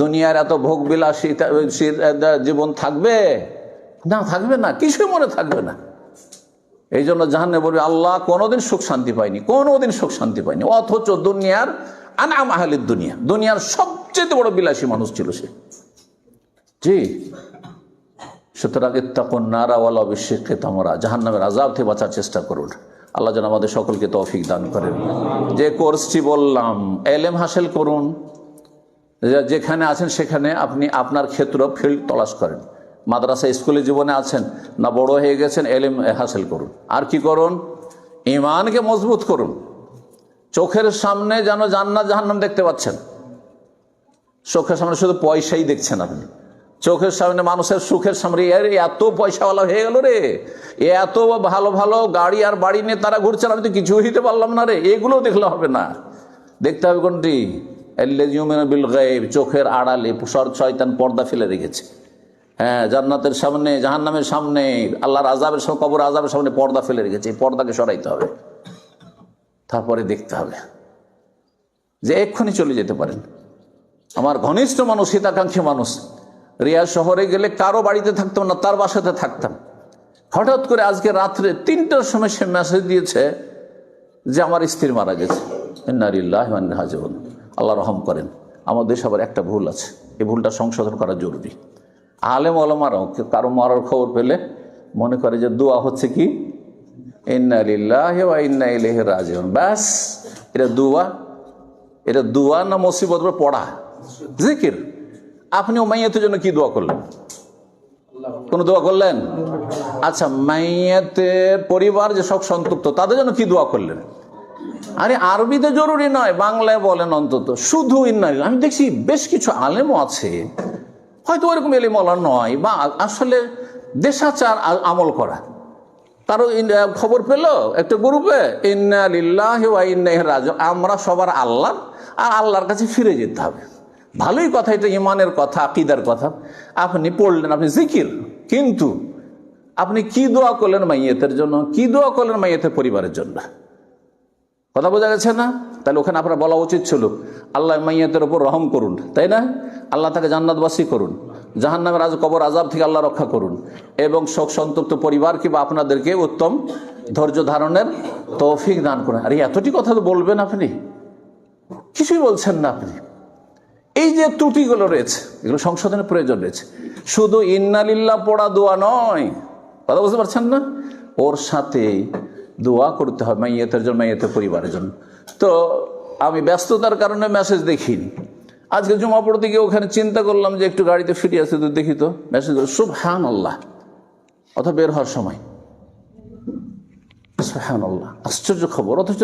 দুনিয়ার এত ভোগ বিলাসী জীবন থাকবে না? থাকবে না, কিছুই মনে থাকবে না। এই জন্য জাহান্নামে বলবে, আল্লাহ কোনোদিন সুখ শান্তি পাইনি, কোনোদিন সুখ শান্তি পাইনি। অথচ দুনিয়ার আনআম আহলিদ দুনিয়া, দুনিয়ার সবচেয়ে বড় বিলাসী মানুষ ছিল সে। জি, সুতরাং ইত্তাকুন নারা ওয়ালাউ বিশিক্কি তামরা, জাহান্নামের আযাব থেকে বাঁচার চেষ্টা করুন। আল্লাহ যেন আমাদের সকলকে তৌফিক দান করেন। যে কোর্সটি বললাম, ইলম হাসিল করুন। যেখানে আছেন সেখানে আপনি আপনার ক্ষেত্র ফিল্ড তলাশ করেন। মাদ্রাসা স্কুলে জীবনে আছেন না, বড় হয়ে গেছেন, ইলম হাসিল করুন। আর কি করুন? ঈমানকে মজবুত করুন। চোখের সামনে যেন জান্নাত জাহান্নাম দেখতে পাচ্ছেন। চোখের সামনে শুধু পয়সাই দেখছেন আপনি। চোখের সামনে মানুষের সুখের সামনে, এত পয়সাওয়ালা হয়ে গেল রে, এত ভালো ভালো গাড়ি আর বাড়ি নিয়ে তারা ঘুরছেন, আমি তো কিছু হইতে পারলাম না রে, এগুলো দেখলে হবে না। দেখতে হবে কোনটি? বিল গায়ব, চোখের আড়ালে শয়তান পর্দা ফেলে রেখেছে। হ্যাঁ, জান্নাতের সামনে, জাহান্নামের সামনে, আল্লাহর আযাবের সামনে, কবর আযাবের সামনে পর্দা ফেলে রেখেছে। এই পর্দাকে সরাইতে হবে, তারপরে দেখতে হবে যে এক্ষুনি চলে যেতে পারেন। আমার ঘনিষ্ঠ মানুষ, হিতাকাঙ্ক্ষী মানুষ, রিয়াদ শহরে গেলে কারো বাড়িতে থাকতাম না, তার বাসাতে থাকতাম। হঠাৎ করে আজকে রাত্রে 3টার সময় সে মেসেজ দিয়েছে যে আমার স্ত্রী মারা গেছে। ইন্না লিল্লাহি ওয়া ইন্না ইলাইহি রাজিউন। আল্লাহ রহম করেন। আমাদের দেশে আবার একটা ভুল আছে, এই ভুলটা সংশোধন করা জরুরি। আলেম ওলামারাও কারো মারার খবর পেলে মনে করে যে দোয়া হচ্ছে কি, ইন্না লিল্লাহি ওয়া ইন্না ইলাইহি রাজিউন। ব্যাস, এটা দোয়া? এটা দোয়া না মুসিবত পড়া, জিকির? আপনি মাইয়াতের জন্য কি দোয়া করলেন? কোন দোয়া করলেন? আচ্ছা, মাইয়াতের পরিবার যে সব সন্তুষ্ট, তাদের জন্য কি দোয়া করলেন? আরে আরবিতে জরুরি নয়, বাংলায় বলেন অন্তত, শুধু ইন্না লিল্লাহি। আমি দেখছি বেশ কিছু আলেমও আছে, হয়তো ওইরকম এলিমওয়ালা নয়, বা আসলে দেশাচার আমল করা। কারো খবর পেল একটা গ্রুপে, ইন্না লিল্লাহি ওয়া ইন্না ইলাইহি রাজিউন, আমরা সবার আল্লাহ, আর আল্লাহর কাছে ফিরে যেতে হবে। ভালোই কথা, এটা ইমানের কথা, আকীদার কথা। আপনি পড়লেন, আপনি জিকির, কিন্তু আপনি কি দোয়া করলেন মাইয়াতের জন্য? কি দোয়া করলেন মাইয়াতের পরিবারের জন্য? কথা বোঝা গেছে না? তাহলে ওখানে আপনার বলা উচিত ছিল, আল্লাহ মাইয়াতের উপর রহম করুন, তাই না? আল্লাহ তাকে জান্নাতবাসী করুন, জাহান্নামের কবর আযাব থেকে আল্লাহ রক্ষা করুন, এবং শোক সন্তপ্ত পরিবারকে বা আপনাদেরকে উত্তম ধৈর্য ধারণের তৌফিক দান করুন। আরে এতটি কথা তো বলবেন আপনি, কিছুই বলছেন না আপনি। এই যে ত্রুটিগুলো রয়েছে, এগুলো সংশোধনের প্রয়োজন রয়েছে। শুধু ইন্না লিল্লাহ পড়া দোয়া নয়, কথা বুঝতে পারছেন না? ওর সাথে দোয়া করতে হবে মাইয়াতের জন্য, মাইয়াতের পরিবারের জন্য। তো আমি ব্যস্ততার কারণে মেসেজ দেখিনি। আজকে জুমা পড়তে গিয়ে ওখানে চিন্তা করলাম যে একটু গাড়িতে ফিরে আসে, তো দেখি তো মেসেজ, সুবহানাল্লাহ, অথবা বের হওয়ার সময়, সুবহানাল্লাহ, আশ্চর্য খবর। অথচ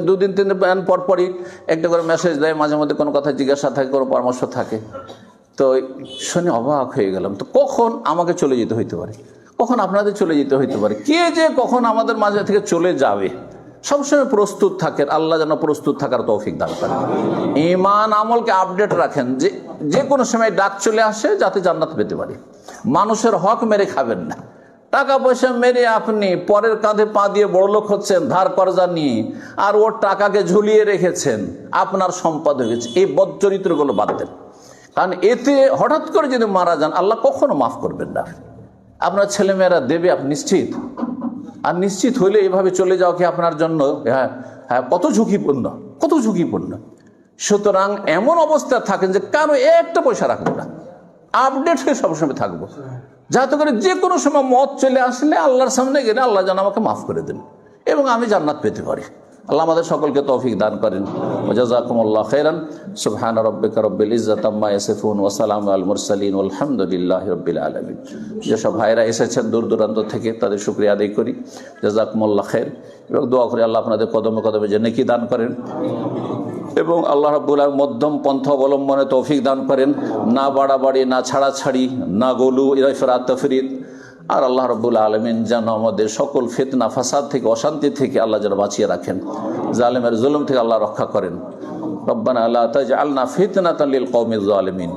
2-3 দিন পর পরই একটা করে মেসেজ দেয়, মাঝে মধ্যে কোনো কথা জিজ্ঞাসা থাকে, কোনো পরামর্শ থাকে। তো শুনে অবাক হয়ে গেলাম। তো কখন আমাকে চলে যেতে হইতে পারে, কখন আপনাদের চলে যেতে হইতে পারে, কে যে কখন আমাদের মাঝে থেকে চলে যাবে সবসময় প্রস্তুত থাকেন। আল্লাহ যেন প্রস্তুত থাকার তৌফিক দান করেন। ঈমান আমলকে আপডেট রাখেন, যে কোনো সময় ডাক চলে আসে যাতে জান্নাত পেতে পারি। মানুষের হক মেরে খাবেন না। টাকা পয়সা মেরে আপনি পরের কাঁধে পা দিয়ে বড়লোক হচ্ছেন ধার কর্জা নিয়ে, আর ওর টাকাকে ঝুলিয়ে রেখেছেন, আপনার সম্পদ হয়ে গেছে। এই বদচরিত্রগুলো বাদ দেন, কারণ এতে হঠাৎ করে যদি মারা যান আল্লাহ কখনো মাফ করবেন না। আপনার ছেলেমেয়েরা দেবে আপনি নিশ্চিত, আর নিশ্চিত হইলে এভাবে চলে যাওয়া কি আপনার জন্য কত ঝুঁকিপূর্ণ, কত ঝুঁকিপূর্ণ। সুতরাং এমন অবস্থা থাকেন যে কারো একটা পয়সা রাখবো না, আপডেট হয়ে সবসময় থাকবো, যাতে করে যে কোনো সময় মত চলে আসলে আল্লাহর সামনে গেলে আল্লাহ যেন আমাকে মাফ করে দেন এবং আমি জান্নাত পেতে পারি। আল্লাহ আমাদের সকলকে তৌফিক দান করেন। জাযাকুমুল্লাহু খাইরান। সুবহান রাব্বিকা রাব্বিল ইজ্জাতি আম্মা ইয়াসিফুন ওয়া সালামুন আলাল মুরসালিন আলহামদুলিল্লাহি রাব্বিল আলামিন। যেসব ভাইরা এসেছেন দূর দূরান্ত থেকে তাদের শুকরিয়া আদায় করি। জাযাকুমুল্লাহু খাইর। এবং দোয়া করি আল্লাহ আপনাদের কদমে কদমে যে নেকি দান করেন এবং আল্লাহ রাব্বুল আলামিন মধ্যম পন্থা অবলম্বনে তৌফিক দান করেন। না বাড়াবাড়ি, না ছাড়াছাড়ি, না গলু ইফরাত তাফরিদ। আর আল্লাহ রাব্বুল আলামিন যেন আমাদের সকল ফিতনা ফাসাদ থেকে, অশান্তি থেকে আল্লাহ যেন বাঁচিয়ে রাখেন। জালেমের জুলুম থেকে আল্লাহ রক্ষা করেন। রব্বানা লা তাজআলনা ফিতনাতাল লিল কওমিজ জালিমিন।